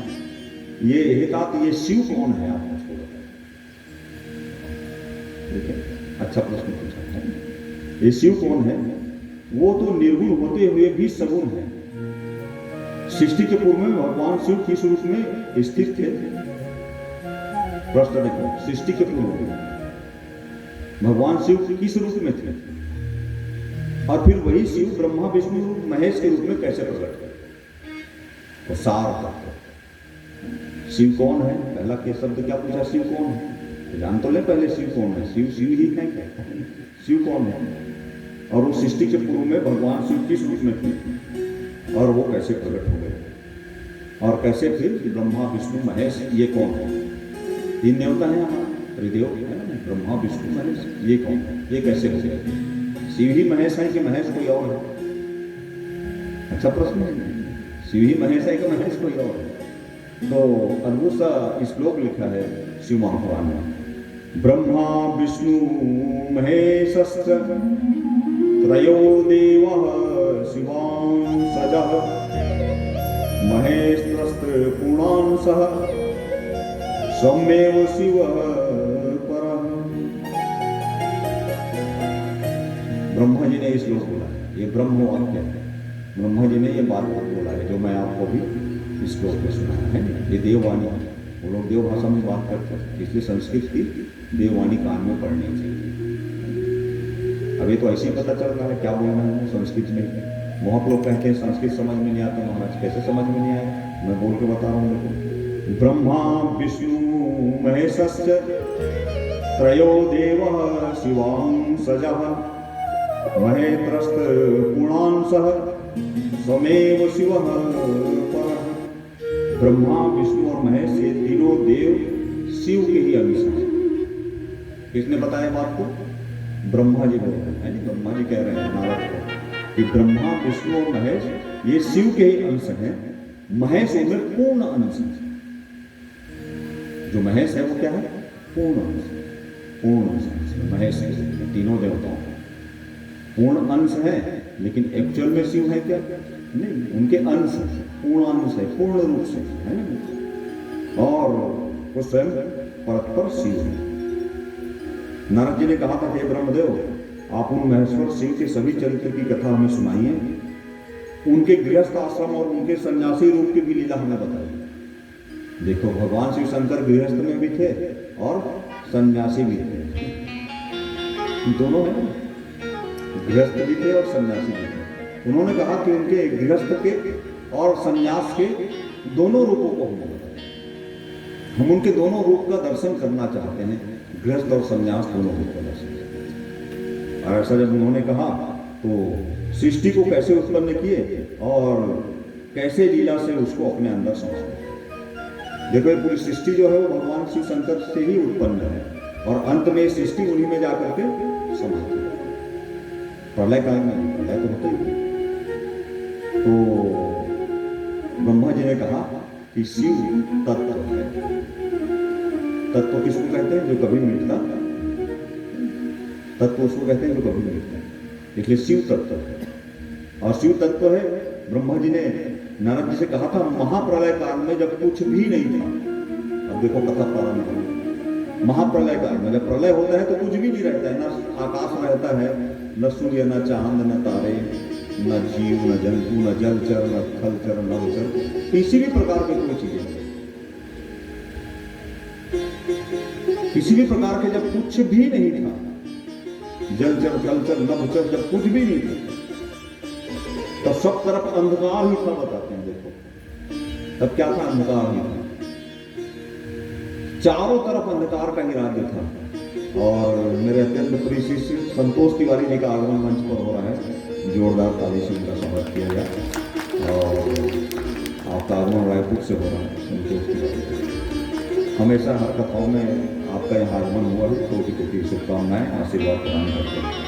ये हे तात ये शिव कौन है आप मुझको बताइए। ठीक है, अच्छा प्रश्न पूछा है। ये शिव कौन है? वो तो निर्गुण होते हुए भी सगुण है। सृष्टि के पूर्व में भगवान शिव किस रूप में स्थित थे? प्रश्न देखो, सृष्टि के पूर्व में भगवान शिव किस रूप में थे और फिर वही शिव ब्रह्मा विष्णु महेश के रूप में कैसे प्रकट हुए? तो सार तत्व शिव कौन है? पहला के शब्द क्या पूछा, शिव कौन है? तो जान तो ले पहले शिव कौन है। शिव शिव ही है क्या? शिव कौन है? और वो सृष्टि के पूर्व में भगवान शिव किस रूप में थे और वो कैसे प्रकट हो गए और कैसे फिर ब्रह्मा विष्णु महेश ये कौन है? 3 देवता है हमारा त्रिदेव है ना, ब्रह्मा विष्णु महेश, ये कौन है? ये कैसे हो गया? शिव ही महेश है कि महेश कोई और है? अच्छा प्रश्न है, शिव ही महेश है कि महेश कोई और है? तो अद्भुत सा श्लोक लिखा है शिव महापुराण में, ब्रह्मा विष्णु महेशश्च त्रयो देवः शिवांशजः महेशस्त्र पूर्णांशः सौम्येव शिवः परः। ब्रह्मा जी ने ये श्लोक बोला, ये ब्रह्म वाक्य है। ब्रह्मा जी ने ये बात बोला है जो मैं आपको भी इस श्लोक में सुनाया है। ये देववाणी है, वो लोग देव भाषा में बात करते हैं, इसलिए संस्कृत की देववाणी कान में पढ़नी चाहिए। अभी तो ऐसे ही पता चल रहा है क्या बोलना है संस्कृत में। बहुत लोग कहते हैं संस्कृत समझ में नहीं आता। महाराज कैसे समझ में नहीं आया, मैं बोल के बता रहा हूँ देखो। ब्रह्मा विष्णु महेशश्च त्रयो देवः शिवांशजः महेत्रस्त पूर्णांशः स्वमेव शिवः परः। ब्रह्मा विष्णु और महेश ये तीनों देव शिव के ही अंश हैं। किसने बताया बात को? ब्रह्मा जी बोल रहे हैं, ब्रह्मा जी कह रहे हैं नारद को कि ब्रह्मा विष्णु और महेश ये शिव के ही अंश हैं। महेश उनमें पूर्ण अंश है। जो महेश है वो क्या है? पूर्ण अंश। पूर्ण अंश महेश है, तीनों देवताओं का पूर्ण अंश है। लेकिन एक्चुअल में शिव है क्या? नहीं, उनके अंश है, पूर्ण अंश है, पूर्ण रूप से है ना। और वो स्वयं परस्पर शिव है। नारद जी ने कहा था, हे ब्रह्मदेव, आप उन महेश्वर शिव के सभी चरित्र की कथा हमें सुनाइए, उनके गृहस्थ आश्रम और उनके सन्यासी रूप की भी लीला हमें बताइए। देखो, भगवान शिव शंकर गृहस्थ में भी थे और सन्यासी भी थे, दोनों है, गृहस्थ भी थे और सन्यासी भी थे। उन्होंने कहा कि उनके गृहस्थ के और सन्यास के दोनों रूपों को हमें बताइए। हम उनके दोनों रूप का दर्शन करना चाहते हैं, गृहस्थ और सन्यास दोनों रूप का दर्शन। और ऐसा जब उन्होंने कहा तो सृष्टि को कैसे उत्पन्न किए और कैसे लीला से उसको अपने अंदर समाये। देखो, ये पूरी सृष्टि जो है वो भगवान शिव शंकर से ही उत्पन्न है और अंत में सृष्टि उन्हीं में जाकर के समाती है। प्रलय काल में प्रलय तो होता ही। तो ब्रह्मा जी ने कहा कि शिव तत्व है। तत्व किसको कहते हैं? जो कभी मिटता। तत्व उसको कहते हैं जो कभी नहीं मिटता, इसलिए शिव तत्व है। और शिव तत्व है, ब्रह्मा जी ने नारद जी से कहा था महाप्रलय काल में जब कुछ भी नहीं था। अब देखो कथा प्रारंभ हो। महाप्रलय काल में जब प्रलय होता है तो कुछ भी नहीं रहता है, ना आकाश रहता है, न सूर्य, न चांद, न तारे, न जीव, न जंतु, न जलचर, न थलचर, न नभचर, किसी भी प्रकार की कोई चीजें नहीं। किसी भी प्रकार के जब कुछ भी नहीं था, जलचर, थलचर, नभचर, जब कुछ भी नहीं था, तब सब तरफ अंधकार ही था। बताते हैं देखो, तब क्या था? अंधकार ही था, चारों तरफ अंधकार का ही राज्य था। और मेरे अत्यंत प्रिय शिष्य संतोष तिवारी जी का आगमन मंच पर हो रहा है। जोरदार ताली से उनका स्वागत किया गया। और आपका आगमन रायपुर से हो रहा है। संतोष तिवारी हमेशा हर कथाओं में आपका यहाँ आगमन हुआ है, कोटि कोटि शुभकामनाएं, आशीर्वाद प्रदान करते हैं।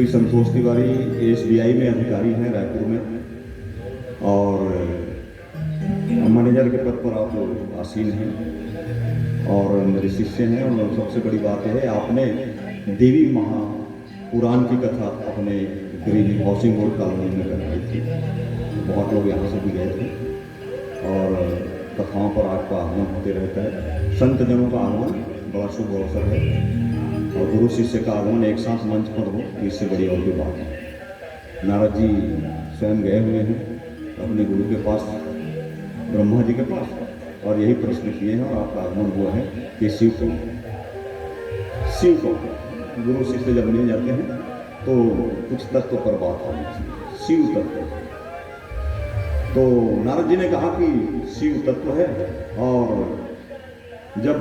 संतोष तिवारी SBI में अधिकारी हैं रायपुर में। और आप आसीन हैं और मेरे शिष्य हैं। और सबसे बड़ी बात है, आपने देवी महापुराण की कथा अपने गरीब हाउसिंग बोर्ड कॉलोनी में करवाई थी। बहुत लोग यहाँ से भी गए थे और कथाओं पर आपका आगमन होते रहता है। संत जनों का आगमन बड़ा शुभ अवसर है और गुरु शिष्य का आगमन एक साथ मंच पर हो, इससे बड़ी और कोई बात है। नारद जी स्वयं गए हुए हैं अपने गुरु के पास, ब्रह्मा जी के पास, और यही प्रश्न किए हैं और आपका आगमन हुआ है कि शिव को गुरु शिष्य जब मिल जाते हैं तो कुछ तत्व पर बात होनी चाहिए। शिव तत्व, तो नारद जी ने कहा कि शिव तत्व है, और जब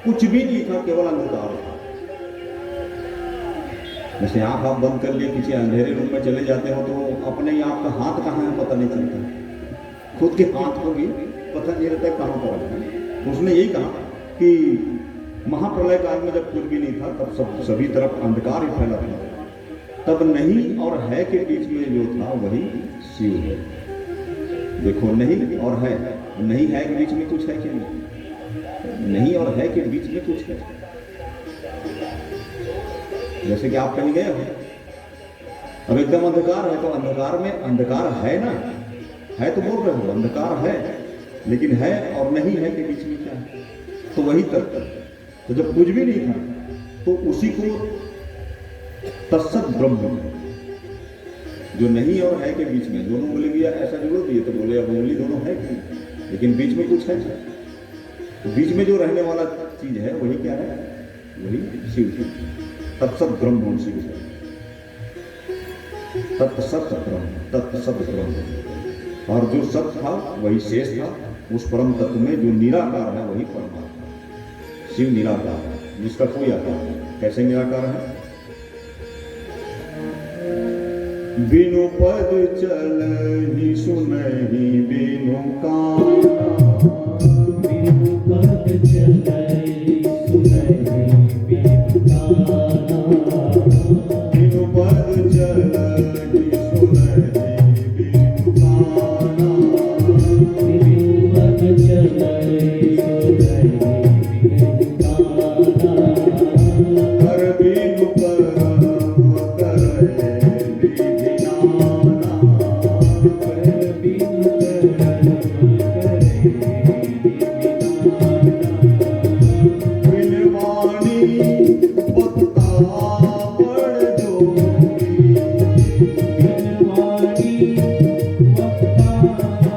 कुछ भी नहीं था, केवल अंधकार था। जैसे आंख आप बंद कर लिए किसी अंधेरे रूम में चले जाते हो तो अपने ही आपका हाथ कहाँ है पता नहीं चलता, खुद के हाथ को भी पता नहीं रहता कहाँ पर है। उसने यही कहा कि महाप्रलय काल में जब कुछ भी नहीं था तब सभी तरफ अंधकार ही फैला था, तब नहीं और है के बीच में जो था वही शिव है। देखो, नहीं और है, नहीं है के बीच में कुछ है कि नहीं और है के बीच में कुछ है। जैसे कि आप कहीं गए हो, अब एकदम अंधकार है तो अंधकार में अंधकार है ना, है तो बोल रहे हो अंधकार है, लेकिन है और नहीं है के बीच में क्या है, तो वही तत्व। तो जब कुछ भी नहीं था तो उसी को तत्सत ब्रह्म, जो नहीं और है के बीच में, दोनों बोलेंगे यार ऐसा जोड़ दिए तो बोले अब उंगली दोनों है क्यों, लेकिन बीच में कुछ है। तो बीच में जो रहने वाला चीज है वही क्या है, वही शिव, तत्सत ब्रह्म शिव है, तत्सत ब्रह्म, तत्सत ब्रह्म। और जो सत था वही शेष था, उस परम तत्व में जो निराकार है वही परमात्मा। शिव निराकार है, जिसका कोई आकार नहीं। कैसे निराकार है? बिनु पद चलहि सुनहि बिनु काना, बिनु पद चलहि सुनहि बिनु काना, बिनु पद चलहि सुनहि बिनु काना, बिनु पद चलहि सुनहि बिनु काना, कर बिनु परम करहि विधि नाना, कर बिनु करम करहि विधि नाना, बिन वाणी बक्ता बड़ जोगी, बिन वाणी वक्ता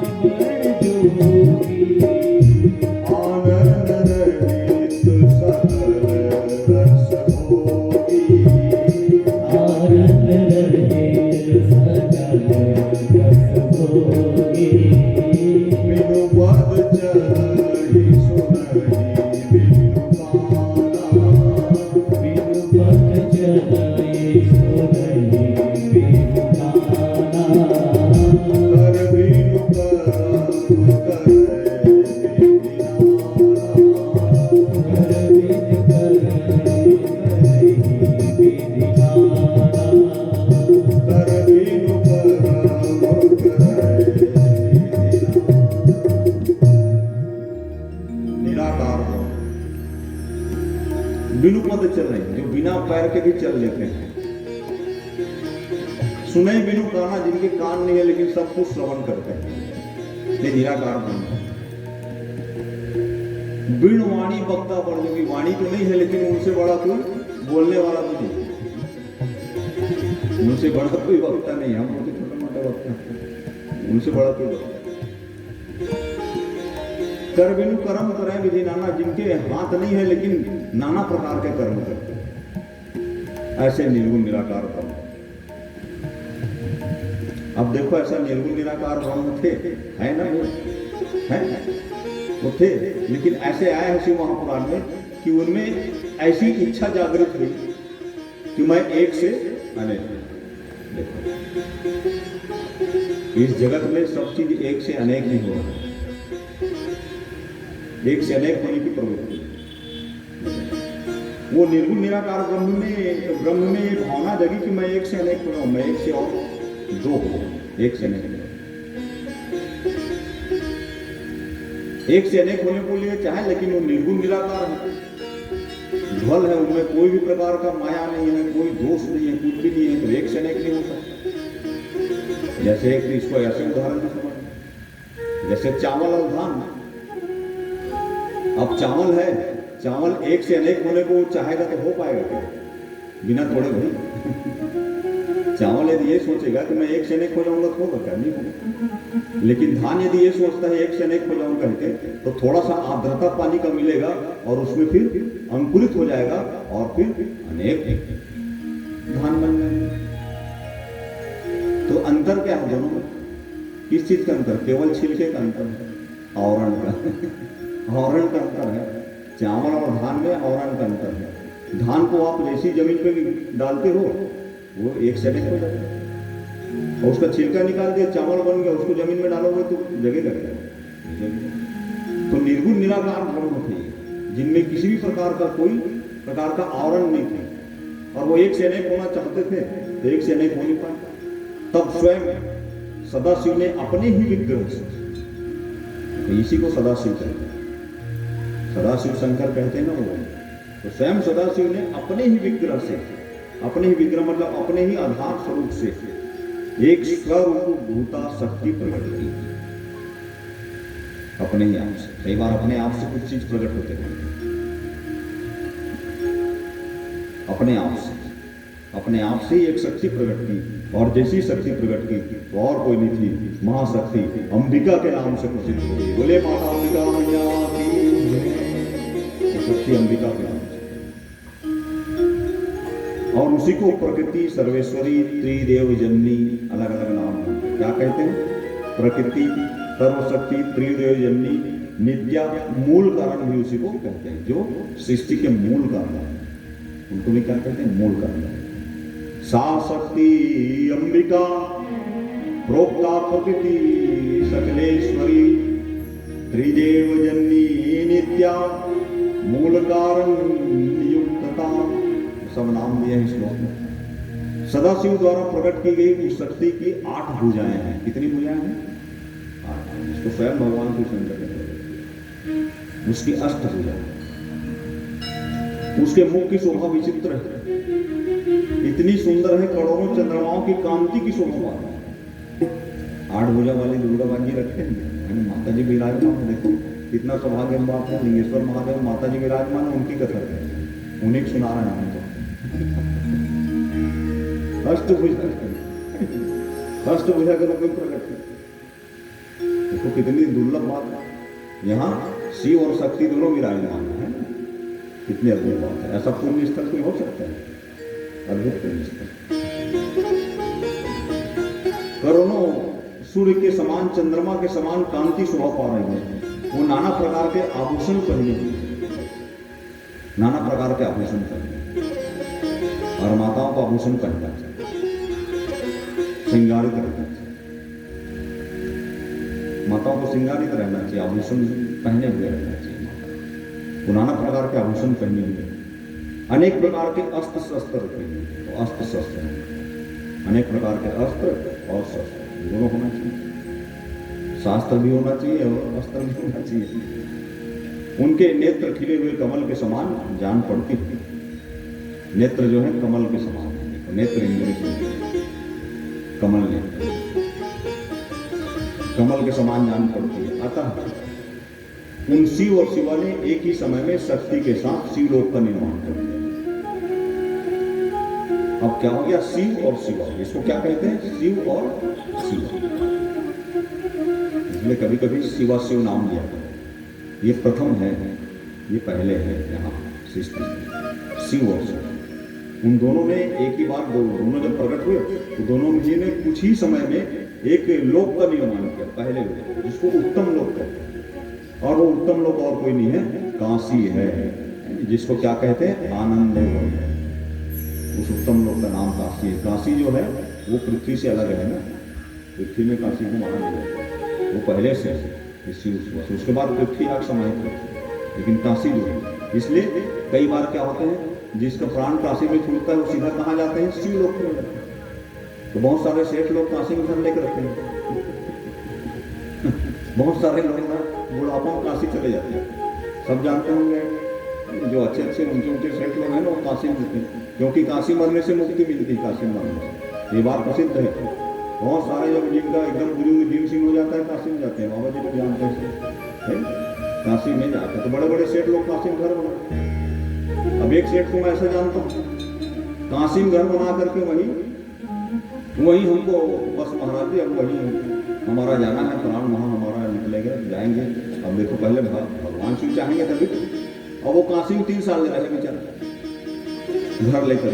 बड़ जोगी, आनंद रहित सकल रस भोगी, आनंद रहित सकल रस भोगी, बिनु पद चलहि सुनहि बिनु काना, बिनु पद चलहि सुनहि बिनु काना, कर बिनु परम करहि विधि नाना, कर बिनु करहि विधि नाना, कर बिनु परम करहि विधि नाना। निराकार हो, बिनु पद चल रहे, जो बिना पैर के भी चल लेते हैं। सुने बिनु काना, जिनके कान नहीं है लेकिन सब कुछ श्रवण करते हैं, ये निराकार ब्रह्म है। बिन वाणी वक्ता बड़ जोगी, वाणी तो नहीं है लेकिन उनसे बड़ा कोई बोलने वाला तो नहीं, उनसे बड़ा कोई वक्ता नहीं, हम बोलते छोटा मोटा वक्ता, उनसे बड़ा कोई वक्ता। कर बिनु कर्म करें विधि नाना, जिनके हाथ नहीं है लेकिन नाना प्रकार के कर्म करते हैं, ऐसे निर्गुण निराकार ब्रह्म। अब देखो, ऐसा निर्गुण निराकार ब्रह्म थे, है ना, है वो थे, लेकिन ऐसे आए हैं शिव महापुराण में कि उनमें ऐसी इच्छा जागृत हुई कि मैं एक से अनेक। देखो, इस जगत में सब चीज एक से अनेक ही हो रहा है, एक से अनेक होने की प्रवृत्ति। वो निर्गुण निराकार ब्रह्म में ये भावना जगी कि मैं एक से अनेक हूं, मैं एक से और दो हूं, एक से अनेक। एक से अनेक होने को लिए चाहे, लेकिन वो निर्गुण निराकार है, ध्वल है, उनमें कोई भी प्रकार का माया नहीं है, कोई दोष नहीं है, कुछ भी नहीं है, तो एक से अनेक नहीं हो सकता। जैसे एक इसको ऐसे उदाहरण में समझ, जैसे चावल और धान। अब चावल है, चावल एक से अनेक होने को चाहेगा तो हो पाएगा क्या? बिना तोड़े भाई। चावल यदि ये सोचेगा कि मैं एक से अनेक हो जाऊंगा तो होगा क्या? नहीं होगा। लेकिन धान यदि ये सोचता है एक से अनेक हो जाऊंगा कहते, तो थोड़ा सा आर्द्रता पानी का मिलेगा और उसमें फिर अंकुरित हो जाएगा और फिर अनेक धान बन जाएंगे। तो अंतर क्या है दोनों में? किस चीज का अंतर? केवल छिलके का अंतर है, आवरण का आवरण का अंतर है। चावल और धान में आवरण का अंतर है। धान को आप जैसी जमीन पे डालते हो वो एक से अनेक हो जाता है, और उसका छिलका निकाल के चावल बन गया, उसको जमीन में डालोगे तो जगेगा क्या? तो निर्गुण निराकार ब्रह्म थे, जिनमें किसी भी प्रकार का कोई प्रकार का आवरण नहीं थे, और वो एक से अनेक होना चाहते थे तो एक से अनेक हो नहीं पाए। तब स्वयं सदाशिव ने अपने ही विग्रह से, तो इसी को सदाशिव कहते हैं, सदाशिव शंकर कहते हैं ना वो। तो स्वयं सदाशिव ने अपने ही विग्रह से, अपने ही विग्रह मतलब अपने ही आधार स्वरूप से एक स्वरूप भूता शक्ति प्रकट की, अपने ही आप से। कई बार अपने आप से कुछ चीज प्रकट होते हैं, अपने आप से, अपने आप से ही एक शक्ति प्रकट की, और जैसी शक्ति प्रकट की तो और कोई नहीं थी, महाशक्ति अंबिका के नाम से प्रसिद्ध हो गई। बोले माता अंबिका मैया की जय। शक्ति अंबिका के नाम से, और उसी को प्रकृति सर्वेश्वरी त्रिदेव जननी अलग अलग नाम है। क्या कहते हैं? प्रकृति, सर्वशक्ति, त्रिदेव जननी, नित्या, मूल कारण भी उसी को कहते हैं, जो सृष्टि के मूल कारण है, उनको भी क्या कहते हैं? मूल कारण है। सा शक्ति अंबिका प्रोक्ता प्रकृति सकलेश्वरी त्रिदेव जननी नित्या मूल कारण नियुक्तता, सब नाम दिए हैं श्लोक में। सदाशिव द्वारा प्रकट की गई उस शक्ति की 8 भुजाएं हैं। कितनी भुजाएं हैं? 8। इसको स्वयं भगवान की शंकर कहते हैं। उसकी 8 भुजाएं, उसके मुख की शोभा विचित्र है, इतनी सुंदर है, करोड़ों चंद्रमाओं की कांति की शोभा है। 8 भुजा वाली दुर्गा बाजी रखते हैं, माता जी विराजमान है। देखो कितना सौभाग्य बात है, लिंगेश्वर महादेव माता जी विराजमान है, उनकी कथा है, उन्हीं को सुना रहे हैं। तो अष्टभुजा के रूप में प्रकट है। देखो कितनी दुर्लभ बात है, यहाँ शिव और शक्ति दोनों विराजमान है। कितनी अद्भुत बात है। ऐसा पुण्य स्थल कोई हो सकता है? अद्भुत पुण्य स्थल। करोड़ों सूर्य के समान, चंद्रमा के समान कांति शोभा पा रही है। वो नाना प्रकार के आभूषण पहने हुए, नाना प्रकार के आभूषण पहने, और माताओं को आभूषण पहनना चाहिए, श्रृंगारित रहना चाहिए, माताओं को श्रृंगारित रहना चाहिए, आभूषण पहने हुए रहना चाहिए। वो नाना प्रकार के आभूषण पहने हुए, अनेक प्रकार के अस्त्र शस्त्र पहने हुए, तो अस्त्र शस्त्र, अनेक प्रकार के अस्त्र और शस्त्र दोनों होना चाहिए। शास्त्र भी होना चाहिए और अस्त्र भी होना चाहिए। उनके नेत्र खिले हुए कमल के समान जान पड़ती है। नेत्र जो है कमल के समान है, नेत्र इंग्लिश में कमल नेत्र, कमल के समान जान पड़ती है। अतः उन शिव और शिवा ने एक ही समय में शक्ति के साथ शिवलोक का निर्माण कर दिया। अब क्या हो गया? शिव और शिवा, इसको क्या कहते हैं? शिव और शिवा। इसलिए कभी कभी शिवा शिव नाम दिया था। ये प्रथम है, ये पहले है यहाँ सृष्टि में, शिव और शिव। उन दोनों ने एक ही बार, दोनों जब प्रकट हुए तो दोनों जी ने कुछ ही समय में एक लोक का निर्माण किया, पहले लोक, जिसको उत्तम लोक कहते हैं। और वो उत्तम लोक और कोई नहीं है, काशी है, जिसको क्या कहते हैं? आनंद है। उस उत्तम लोक का नाम काशी है। काशी जो है वो पृथ्वी से अलग है ना, पृथ्वी में काशी को माना नहीं जाता, वो पहले से है। उसके बाद पृथ्वी आग समाहित होती है, लेकिन काशी जो है, इसलिए कई बार क्या होते हैं, जिसका प्राण काशी में छूटता है वो सीधा कहाँ जाते हैं? शिव लोक में जाते हैं। तो बहुत सारे सेठ लोग काशी में घर लेकर रखते हैं बहुत सारे लोग ना बुढ़ापा में काशी चले जाते हैं। सब जानते होंगे जो अच्छे अच्छे ऊंचे ऊंचे सेठ लोग हैं ना, वो काशी में होते हैं, क्योंकि काशी मरने से मुक्ति मिलती है। काशी मरने से ये बात प्रसिद्ध है। बहुत सारे जब जिनका एकदम बुजुर्ग जिन सिंह हो जाता है, काशी में जाते हैं। बाबा जी को जानते हैं, काशी में जाते हैं। तो बड़े बड़े सेठ लोग काशी में घर बनाते। अब एक सेठ को मैं ऐसा जानता हूँ, काशी में घर बना करके वहीं हमको बस महाराज जी अब वहीं हमारा जाना है, प्राण वहाँ हमारा निकलेगा, जाएंगे। अब देखो पहले भगवान शिव चाहेंगे तभी तो। और वो काशी में 3 साल रहे बेचारा घर लेकर,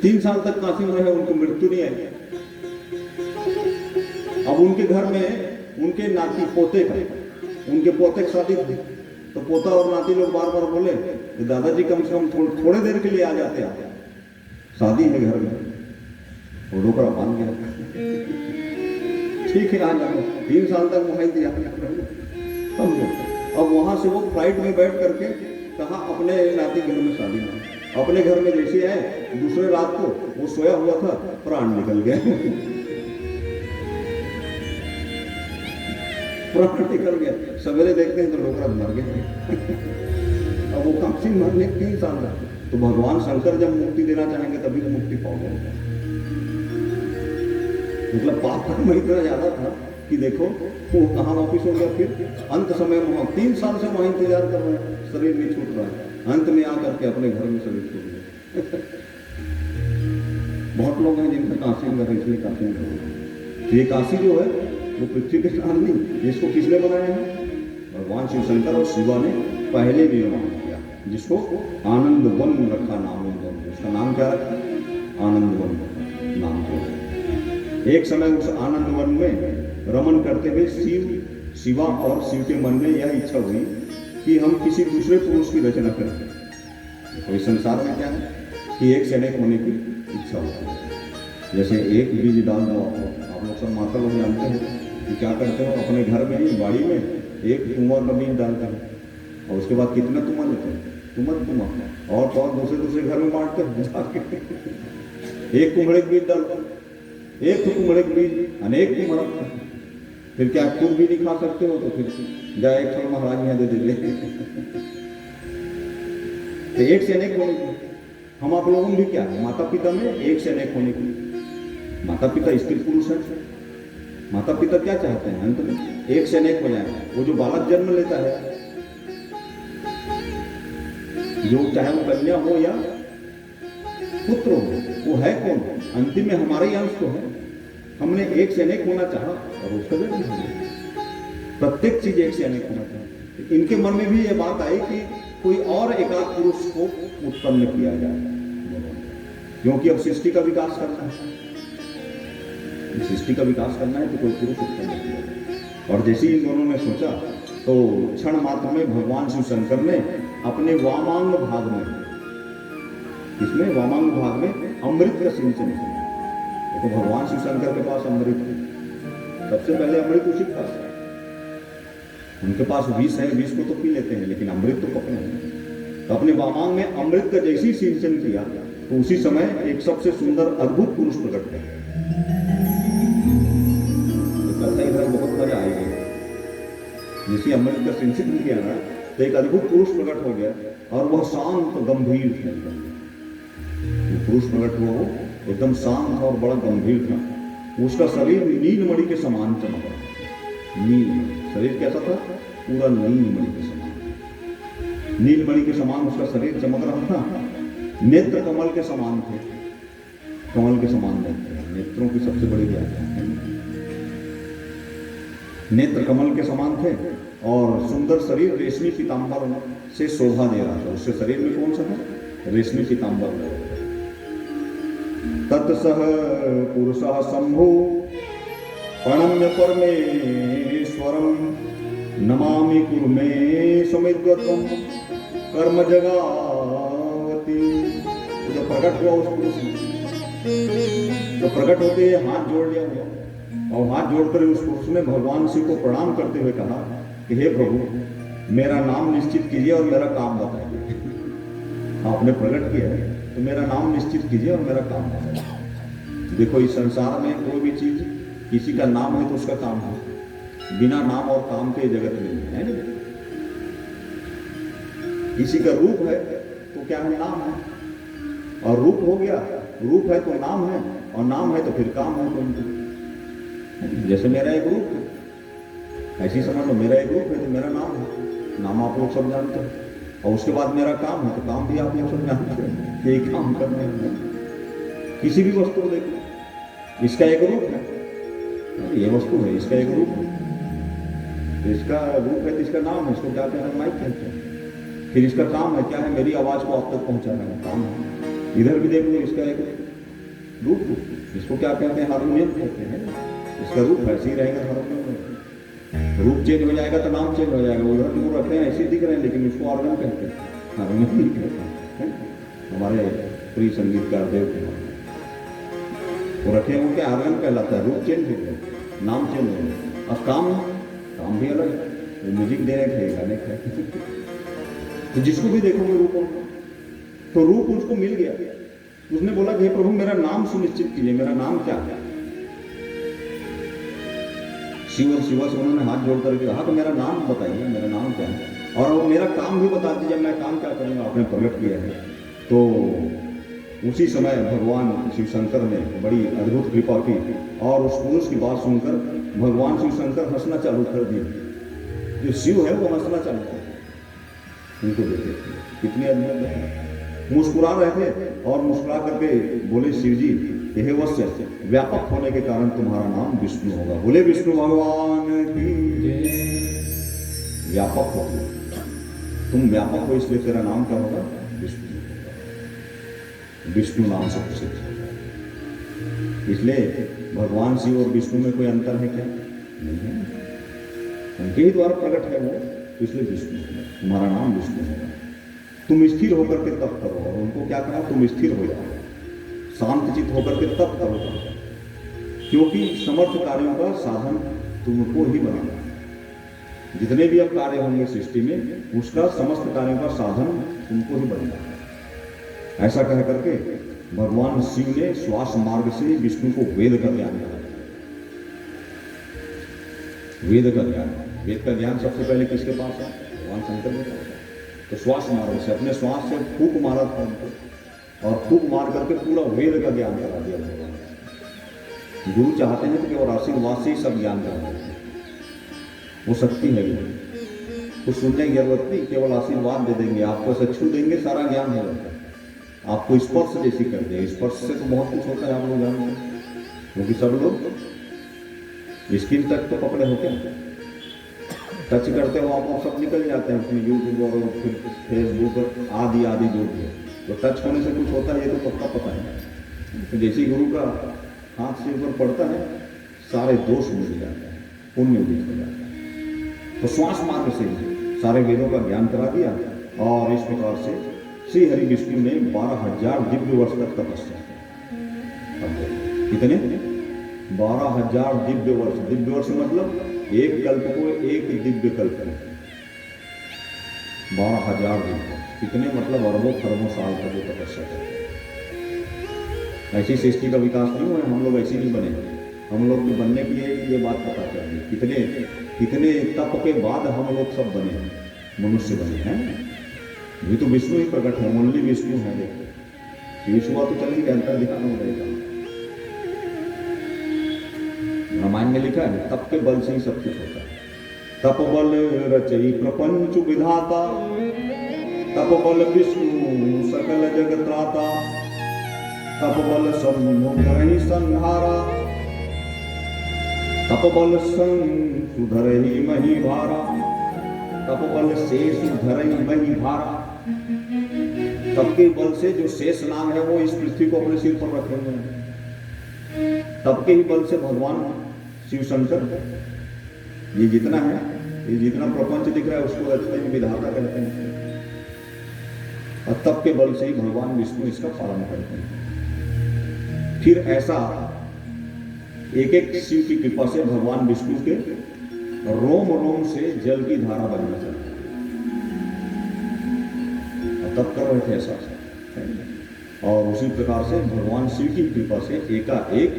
3 साल तक काशी में रहे, उनको मृत्यु नहीं आई। अब उनके घर में उनके नाती पोते का, उनके पोते की शादी थी, तो पोता और नाती लोग बार बार बोले कि दादाजी कम से कम थोड़े देर के लिए आ जाते हैं, शादी है घर में। वो डोकरा मान गया, ठीक है आ जाओ। 3 साल तक वहां दिया। अब वहां से वो फ्लाइट में बैठ करके कहा अपने नाती घर में शादी में। अपने घर में जैसे आए, दूसरे रात को वो सोया हुआ था, प्राण निकल गए। प्राण निकल गया। सवेरे देखते हैं तो डोकरा मर गया। अब वो काशी मरने 3 साल तक। तो भगवान शंकर जब मुक्ति देना चाहेंगे तभी तो मुक्ति पाओगे। मतलब पाप कर्म इतना ज्यादा था कि देखो वो कहाँ वापिस हो गया। फिर अंत समय वहां 3 साल से वहां इंतजार कर रहे हैं, शरीर नहीं छूट रहा है। अंत में आकर के अपने घर में शरीर छूट गया। बहुत लोग हैं जिनका काशी में रहे, इसलिए काशी में रहे। ये काशी जो है वो पृथ्वी के नाम नहीं, इसको किसने बनाया है? भगवान शिव शंकर और शिवा ने पहले निर्माण किया, जिसको आनंद वन रखा नाम। उसका नाम क्या रखा? आनंद वन नाम को। एक समय उस आनंद वन में रमन करते हुए शिवा और शिव के मन में यह इच्छा हुई कि हम किसी दूसरे पुरुष की रचना करें। कोई संसार में क्या है कि एक से अनेक होने की इच्छा होती है। जैसे एक बीज डाल दो, आप लोग सब माता लोग जानते हैं कि क्या करते हो, अपने घर में ही बाड़ी में एक तुमर का बीज डालते हैं और उसके बाद कितना तुमर लेते हैं, तुमर और तो दूसरे घर में बांटते हैं। एक कुम्हड़े के बीज डालते, एक तो कुम्हड़े के बीज अनेक कुम्हड़ा, फिर क्या खुद भी नहीं खा सकते हो तो फिर जाए एक थोड़ा महाराज यहाँ दे दे। तो एक से अनेक होने की हम आप लोगों में भी क्या है, माता पिता में एक से अनेक होने की। माता पिता स्त्री पुरुष है। माता पिता क्या चाहते हैं? अंत में एक से अनेक हो जाए। वो जो बालक जन्म लेता है, जो चाहे वो कन्या हो या पुत्र हो, वो है कौन? अंतिम में हमारा ही अंश तो है। हमने एक से अनेक होना चाहा और उसका भी प्रत्येक चीज एक से अनेक होना चाहा। इनके मन में भी ये बात आई कि कोई और एकाध पुरुष को उत्पन्न किया जाए, क्योंकि अब सृष्टि का विकास करना है। सृष्टि का विकास करना है तो कोई पुरुष उत्पन्न किया जाए। और जैसे ही इन दोनों ने सोचा तो क्षण मात्र में भगवान शिव शंकर ने अपने वामांग भाग में, इसमें वामांग भाग में अमृत का सिंचन किया। देखो भगवान शिव शंकर के पास अमृत है, सबसे पहले अमृत उसी के पास है। उनके पास विष है, विष को तो पी लेते हैं लेकिन अमृत तो पकड़े हैं। तो अपने वामांग में अमृत का जैसे ही सिंचन किया तो उसी समय एक सबसे सुंदर अद्भुत पुरुष प्रकट हुआ। इधर बहुत मजा आएगी। जैसे अमृत का सिंचन किया ना तो एक अद्भुत पुरुष प्रकट हो गया और वह शांत गंभीर था। वो पुरुष प्रकट हुआ, वो एकदम शांत और बड़ा गंभीर था। उसका शरीर नीलमणि के समान चमक रहा। नील शरीर कैसा था? पूरा नीलमणि के समान, नीलमणि के समान उसका शरीर चमक रहा था। नेत्र कमल के समान थे, कमल के समान नेत्र, नेत्रों की सबसे बड़ी व्याख्या है। नेत्र कमल के समान थे और सुंदर शरीर रेशमी पीतांबर से शोभा दे रहा था। उसके शरीर में कौन सा था? रेशमी पीतांबर। तत्सह पुरुषः शंभु प्रणम्य परमेश्वरम नमामि कुरु मे समिद्वत्वम कर्म जगावती। जब प्रकट हुआ उस पुरुष ने, तो प्रकट होते हाथ जोड़ लिया और हाथ जोड़कर उस पुरुष ने भगवान शिव को प्रणाम करते हुए कहा कि हे प्रभु, मेरा नाम निश्चित कीजिए और मेरा काम बताइए। आपने प्रकट किया है तो मेरा नाम निश्चित कीजिए और मेरा काम बताइए। देखो इस संसार में कोई भी चीज किसी का नाम है तो उसका काम है, बिना नाम और काम के जगत में नहीं है। किसी का रूप है तो क्या है, नाम है, और रूप हो गया, रूप है तो नाम है, और नाम है तो फिर काम है। तो जैसे मेरा एक रूप है, ऐसी समझ लो, मेरा एक रूप है तो मेरा नाम है, नाम आप लोग सब जानते हैं, और उसके बाद मेरा काम है तो काम भी आप लोग सब जानते हैं, यही काम करने हैं। किसी भी वस्तु को देखो, इसका एक रूप है, ये वस्तु है, इसका एक रूप है, तो इसका रूप है तो इसका नाम है, इसको क्या कहते हैं, माइक कहते हैं। फिर इसका काम है क्या है, मेरी आवाज को आप तक पहुंचाना है, काम है। इधर भी देख लो, इसका एक रूप, इसको क्या कहते हैं, हारमोनियम कहते हैं, इसका रूप ऐसे ही रहेगा हारमोनियम। रूप चेंज हो जाएगा तो नाम चेंज हो जाएगा। उधर भी वो रखते हैं ऐसे दिख रहे हैं, लेकिन उसको ऑर्गन कहते हैं, हारमोनियम नहीं कहते हैं। हमारे प्रिय संगीतकार देव कुमार वो रखे हैं, क्या ऑर्गन कहलाता है। रूप चेंज हो गया, नाम चेंज हो गया, अब काम भी अलग है, वो म्यूजिक देने के गाने का। तो जिसको भी देखोगे रूपों तो रूप उसको मिल गया। उसने बोला कि प्रभु मेरा नाम सुनिश्चित कीजिए, मेरा नाम क्या है। शिव से उन्होंने हाथ जोड़ करके कहा कि मेरा नाम बताइए, मेरा नाम क्या है, और वो मेरा काम भी बता दीजिए, मैं काम क्या करूंगा, आपने प्रकट किया है। तो उसी समय भगवान शिव शंकर ने बड़ी अद्भुत कृपा की, और उस पुरुष की बात सुनकर भगवान शिव शंकर हंसना चालू कर दिए। जो शिव है वो हंसना चालू कर, उनको देखे कितनी अद्भुत है। मुस्कुरा रहे थे और मुस्कुरा करके बोले शिव जी, यह वश्य व्यापक होने के कारण तुम्हारा नाम विष्णु होगा। बोले विष्णु भगवान की व्यापक हो, तुम व्यापक हो, इसलिए तेरा नाम क्या होगा, विष्णु होगा। विष्णु नाम से प्रसिद्ध है, इसलिए भगवान शिव और विष्णु में कोई अंतर है क्या, नहीं है, उनके ही द्वारा प्रकट है वो, इसलिए विष्णु, तुम्हारा नाम विष्णु होगा। तुम स्थिर होकर के तप करो, और उनको क्या कहा, तुम स्थिर हो जाओ, शांत चित्त होकर के तप करो, क्योंकि समर्थ कार्यों का साधन तुमको ही बनाना है। जितने भी अब कार्य होंगे सृष्टि में, उसका समस्त कार्यों का साधन तुमको ही बनाना है। ऐसा कह करके भगवान शिव ने श्वास मार्ग से विष्णु को वेद का ज्ञान दिया। वेद का ज्ञान, वेद का ज्ञान सबसे पहले किसके पास है, भगवान शंकर के पास है। तो श्वास मार्ग से, अपने श्वास से फूक मारा था उनको, और फूक मार करके पूरा वेद का ज्ञान करा दिया भगवान। गुरु चाहते हैं तो केवल आशीर्वाद से ही सब ज्ञान करा देते हैं, वो शक्ति है, कुछ सुनने की जरूरत नहीं, केवल आशीर्वाद दे देंगे, आपको सच्चू देंगे, सारा ज्ञान हो जाता है। आपको स्पर्श जैसी कर दे, स्पर्श से तो बहुत कुछ होता है, आप लोग जानते हैं, क्योंकि सब लोग स्किन तक तो पकड़े हो, क्या टच करते हो आप सब निकल जाते हैं उसमें, यूट्यूब और फिर फेसबुक आदि जो भी है, तो टच होने से कुछ होता है, ये तो पक्का पता है। तो जैसे गुरु का हाथ से ऊपर पड़ता है, सारे दोष मिल जाते हैं, पुण्य उदित हो जाता है। तो श्वास मार्ग से सारे वेदों का ज्ञान करा दिया, और इस प्रकार से श्री हरि विष्णु ने 12,000 दिव्य वर्ष तक तपस्या की। कितने, 12,000 दिव्य वर्ष। दिव्य वर्ष मतलब एक कल्प को एक दिव्य कल्प है, 12,000 दिव्य, कितने मतलब अरबों खरबों साल का जो तपस्या करते हैं। ऐसी सृष्टि का विकास नहीं हुआ, हम लोग ऐसे नहीं बने, हम लोग को बनने के लिए ये बात पता चाहिए, कितने तप के बाद हम लोग सब बने, मनुष्य बने हैं। ये तो विष्णु ही प्रकट है, ओनली विष्णु है। देखो विष्णु तो चलेंगे, अंतर ध्यान हो रहेगा। रामायण में लिखा है, तप के बल से ही सब कुछ होता है। तप बल रचई प्रपंच विधाता, तप बल विष्णु सकल जगत त्राता, तप बल समूह करहि संहारा, तप बल सुधरहि मही भारा, तप बल शेष धरहि मही भारा। तप के बल से जो शेष नाग है वो इस पृथ्वी को अपने सिर पर रखे हुए हैं। तप के ही बल से भगवान शिव शंकर, ये जितना है, ये जितना प्रपंच दिख रहा है उसको रचते हैं, विधाता कहते हैं, और तप के बल से ही भगवान विष्णु इसका पालन करते हैं। फिर ऐसा एक एक शिव की कृपा से भगवान विष्णु के रोम रोम से जल की धारा बनना चाहिए, और तब कर रहे थे ऐसा। और उसी प्रकार से भगवान शिव की कृपा से एकाएक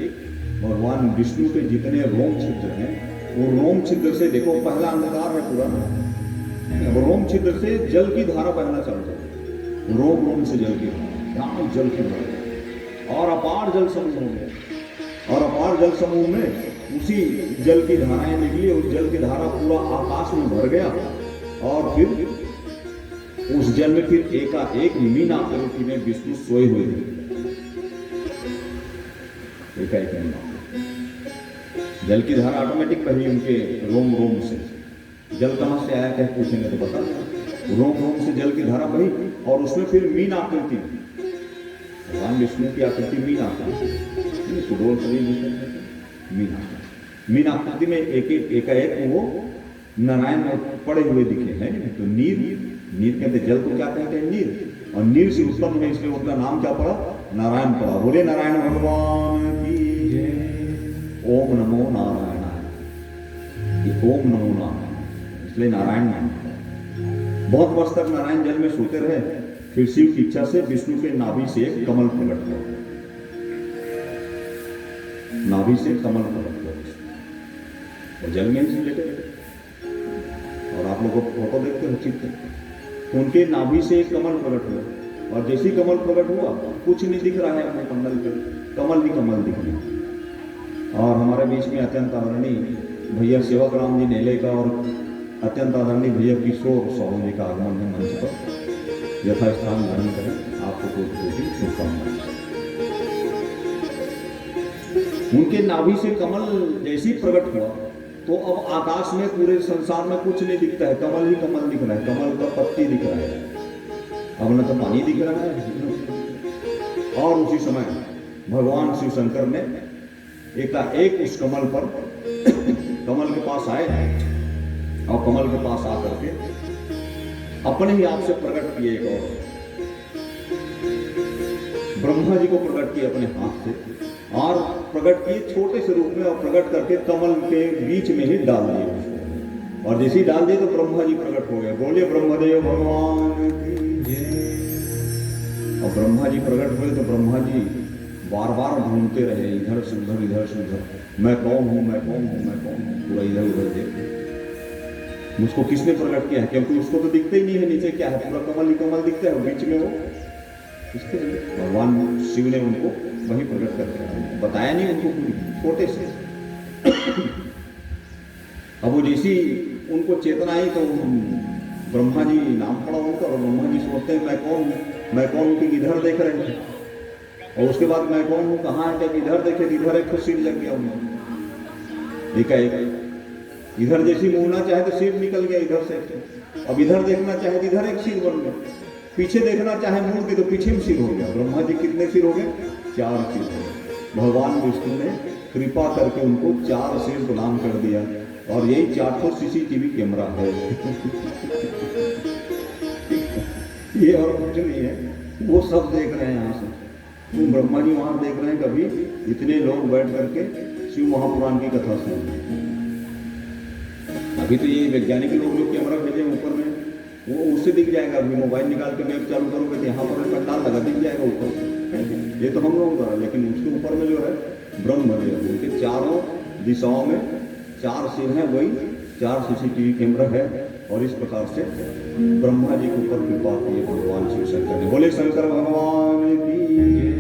भगवान विष्णु के जितने रोम छिद्र हैं वो रोम छिद्र से, देखो पहला अंधकार है पूरा ना, अब रोम छिद्र से जल की धारा बहना चालू हो, रोम रोम से जल की धारा, यहाँ जल की धारा, और अपार जल समूह हो गया, और अपार जल समूह में उसी जल की धाराएं निकली, उस जल की धारा पूरा आकाश में भर गया, और फिर उस जल में फिर एकाएक मीन आकृति में विष्णु सोए हुए थे, एकाएक मीन। जल की धारा ऑटोमेटिक बही उनके रोम रोम से। जल कहाँ से आया क्या पूछेंगे तो बता दें, रोम रोम से जल की धारा बही, और उसमें फिर मीन आकृति, भगवान विष्णु की आकृति मीन आकृति, सुडोल शरीर मीन आकृति, मीन आकृति में एकाएक वो नारायण में पड़े हुए दिखे हैं। तो नीर, नीर कहते जल को क्या कहते हैं, नीर, और नीर से उत्पन्न है, इसलिए उनका नाम क्या पड़ा, नारायण पड़ा। बोले नारायण भगवान की जय। ओम नमो नारायणाय, ओम नमो नारायण, इसलिए नारायण नाम। बहुत वर्ष तक नारायण जल में सोते रहे, फिर शिव की इच्छा से विष्णु के नाभि से एक कमल प्रकट हुआ, नाभि से कमल प्रकट हुआ, और जल में ही लेटे रहे। और आप लोगों को फोटो देखते हो चित्र, तो उनके नाभि से एक कमल प्रकट हुआ, और जैसे कमल प्रकट हुआ कुछ नहीं दिख रहा है अपने कमल पे, कमल ही कमल दिख रहा है। और हमारे बीच में अत्यंत आदरणीय भैया सेवक राम जी नेले का और अत्यंत आदरणीय भैया किशोर सोहन जी का आगमन है मंच पर, यथास्थान धारण करें। आपको कोटि शुभकामनाएं। उनके नाभि से कमल जैसी प्रकट हुआ, तो अब आकाश में पूरे संसार में कुछ नहीं दिखता है, कमल ही कमल दिख रहा है, कमल का पत्ती दिख रहा है, अब न तो पानी दिख रहा है। और उसी समय भगवान शिव शंकर ने एकाएक उस कमल पर, कमल के पास आए, और कमल के पास आकर के अपने ही आप से प्रकट किए, एक और ब्रह्मा जी को प्रकट किए अपने हाथ से, और प्रकट किए छोटे से रूप में, और प्रकट करके कमल के बीच में ही डाल दिए उसको, और जैसे ही डाल दिए तो ब्रह्मा जी प्रकट हो गए। बोलिए ब्रह्मदेव भगवान की जय। और ब्रह्मा जी प्रकट हुए तो ब्रह्मा जी बार बार ढूंढते रहे, इधर से उधर, इधर से उधर, मैं कौन हूं, मैं कौन हूं, मैं कौन हूं, पूरा इधर उधर देखते, मुझको किसने प्रकट किया है, क्योंकि उसको तो दिखते ही नहीं है नीचे क्या है, पूरा कमल ही कमल दिखता है, बीच में वो किसके, भगवान शिव ने उनको वही प्रकट करके बताया नहीं उनको, छोटे से। अब वो जैसी उनको चेतना आई तो ब्रह्मा जी नाम पड़ा उनका, और ब्रह्मा जी सोचते हैं मैं कौन हूँ, मैं कौन हूँ, कि इधर देख रहे थे, और उसके बाद मैं कौन हूँ कहाँ है, जब इधर देखे इधर एक तो सिर लग गया उन्हें, एकाएक इधर जैसी मुड़ना चाहे तो सिर निकल गया इधर से, अब इधर देखना चाहे तो इधर एक सिर बन गया, पीछे देखना चाहे मुड़ के तो पीछे में सिर हो गया। ब्रह्मा जी कितने सिर हो गए, 4 सिर हो गए। भगवान विष्णु ने कृपा करके उनको 4 सिर प्रदान कर दिया, और यही 400 CCTV कैमरा है। ये और कुछ नहीं है, वो सब देख रहे हैं यहाँ से। तुम ब्रह्मा जी वहां देख रहे हैं, कभी इतने लोग बैठ करके शिव महापुराण की कथा सुन रहे हैं। अभी तो ये वैज्ञानिक लोग जो कैमरा भेजे ऊपर में, वो उससे दिख जाएगा, अभी मोबाइल निकाल के मैप चालू करोगे तो यहाँ पर पंडाल लगा दिख जाएगा ऊपर, ये तो हम लोग द्वारा, लेकिन उसके ऊपर में जो है ब्रह्मदेव, उनके चारों दिशाओं में 4 सिर हैं, वही 4 CCTV कैमरा है। और इस प्रकार से ब्रह्मा जी के ऊपर कृपा की भगवान शिव शंकर ने। बोले शंकर भगवान की जय।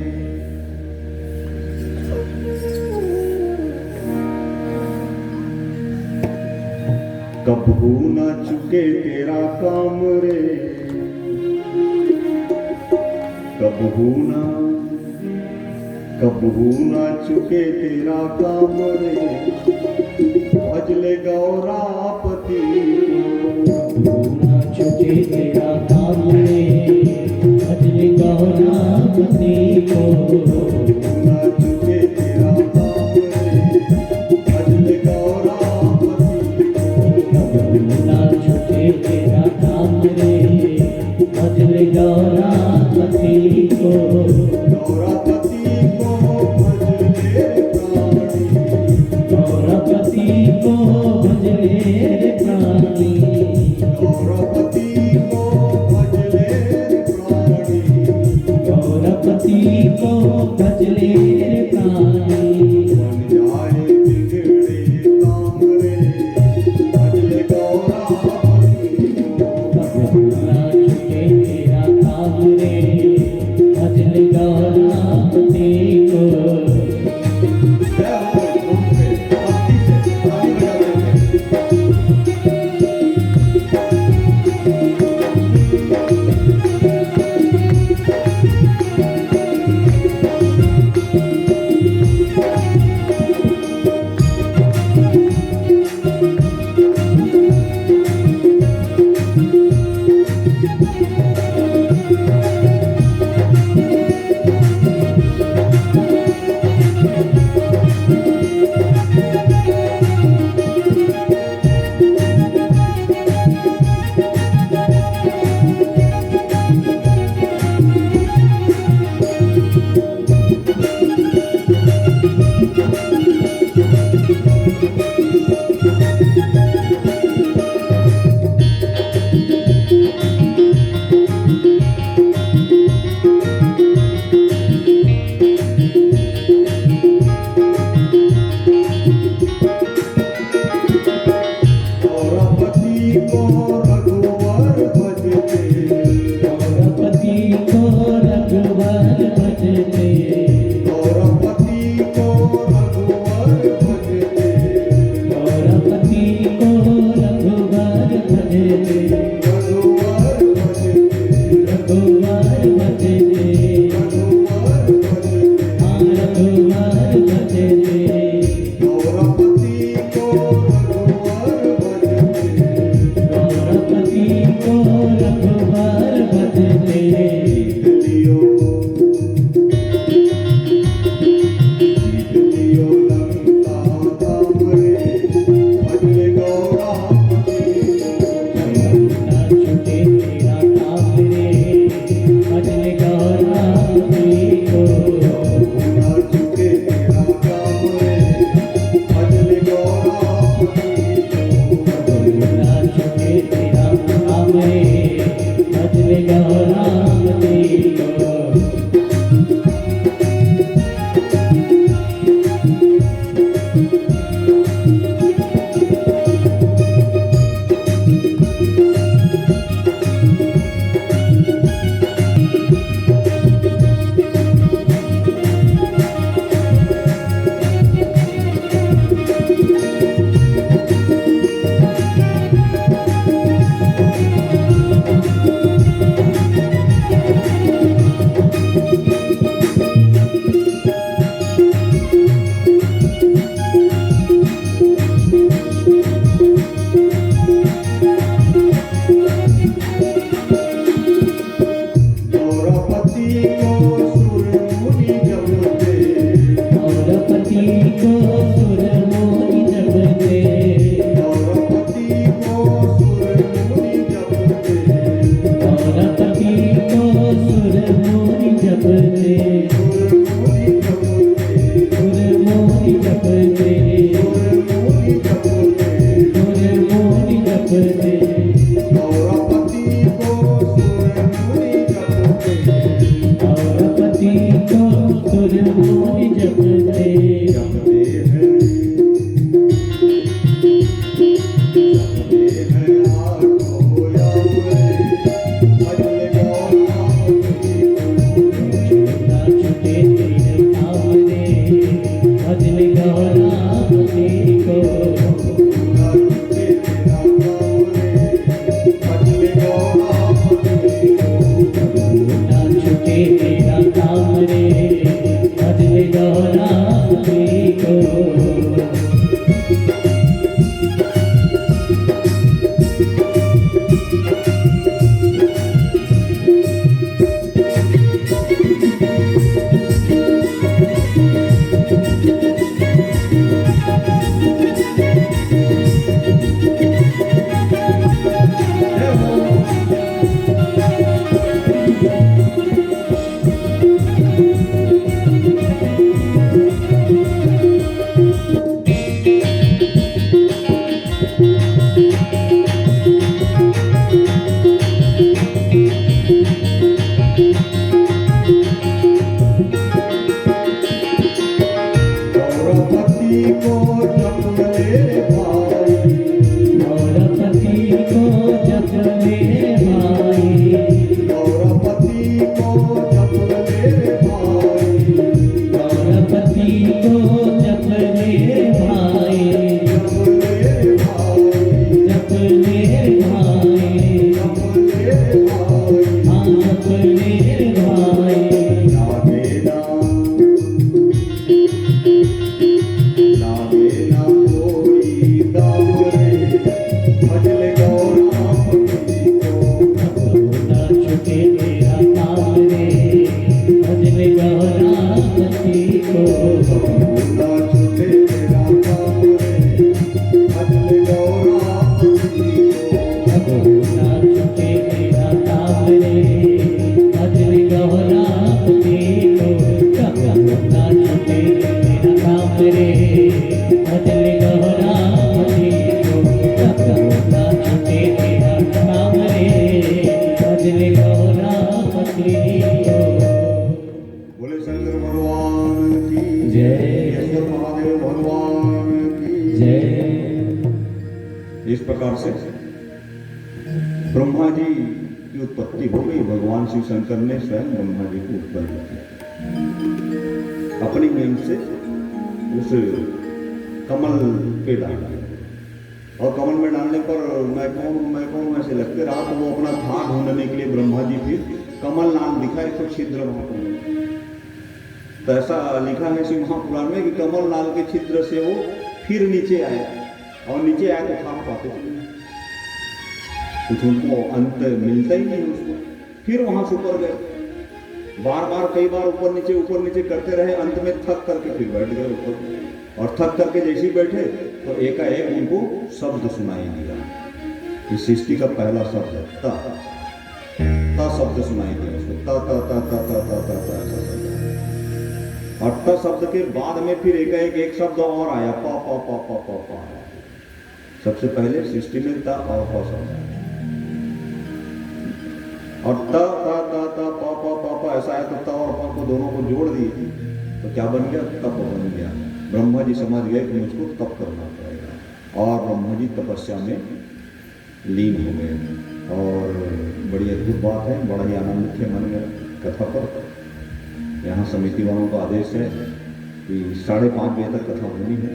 कबहू न चुके तेरा काम रे, कबहू न चुके तेरा काम रे, भजले गौरापति न चुके तेरा काम रे, भजले गौरापति को, न चुके तेरा काम रे, भजले गौरापति को, न चुके तेरा काम रे, भजले गौरापति को, गौरापति को भजले प्राणी, गौरापति को भजले प्राणी, गौरापति को भजले प्राणी, गौरापति को भजले प्राणी। बन जाए बिगड़े काम रे, को रखवार भजते जीत लियो लंका धाम रे भजले गौरापति ना छूटे तेरा काम रे भजले गौरापति को ना छूटे तेरा काम रे भजले गौरापति ना छूटे तेरा काम रे भजले गौरापति को गौरापति को सुर मुनि जपते गौरपति को सुर मोहि जपते गौरापति को सुर मुनि जपते गौरपति को सुर मोहि जपते सुर मुनि जपते सुर मोहि जपते सुर मुनि जपते सुर मोहि जपते गौरापति को सुर मुनि जपते गौरपति को सुर मोहि जपते जपते हैं आठों याम रे भजले गौरापति ना छूटे तेरे काम रे भजले गौरापति को ना छूटे तेरा काम रे भजले गौरापति ना छूटे तेरा काम रे भजले गौरापति को गौरापति को जपले भाई गौरपति को जपले भाई गौरापति को जपले भाई गौरपति को जपले भाई जपले भाई जपले भाई जपले भाई हाँ जपले भाई लागे ना कोई दाम रे भजले गौरापति को ना छूटे तेरा काम रे भजले गौरापति को ना छूटे तेरा काम रे भजले गौरापति को ना छूटे तेरा काम रे भजले गौरापति को ना छूटे तेरा काम रे भजले गौरापति को ना छूटे तेरा काम रे भजले गौरापति को बोले शंकर भगवान की जय। शंकर महादेव भगवान की जय। इस प्रकार से ब्रह्मा जी की उत्पत्ति हो गई। भगवान शिव शंकर ने स्वयं ब्रह्मा जी को उत्पन्न किया, अपनी मेहनत से उस कमल पे डाला। और कमल में डालने पर मैं कौन ऐसे लगते रहा, तो वो अपना था ढूंढने के लिए ब्रह्मा जी फिर कमल नाम लिखा है तो छिद्र वहां पर। तो ऐसा लिखा है शिव महापुराण में कि कमल नाल के छिद्र से वो फिर नीचे आए, और नीचे आए तो था पाते थे। कुछ उनको अंत मिलता ही नहीं उसको। फिर वहां से ऊपर गए, बार बार कई बार ऊपर नीचे करते रहे, अंत में थक करके फिर बैठ गए ऊपर। और थक करके जैसे ही बैठे तो एकाएक उनको शब्द सुनाई दिया। इस सृष्टि का पहला शब्द है ता। ता शब्द सुनाई दिया उसको, ता ता ता ता ता ता ता ता ऐसा शब्द। और ता शब्द के बाद में फिर एकाएक एक शब्द और आया, पा पा पा पा पा पा। सबसे पहले सृष्टि में ता और पा शब्द आया, और ता ता ता ता पा पा पा पा ऐसा है। तो ता और पा को दोनों को जोड़ दिए तो क्या बन गया? तप बन गया। ब्रह्मा जी समझ गए कि मुझको तप करना पड़ेगा, और ब्रह्मा जी तपस्या में लीन हो गए। और बड़ी अद्भुत बात है, बड़ा ही आनंदित है मन में कथा पर। यहाँ समिति वालों का आदेश है कि 5:30 बजे तक कथा होनी है।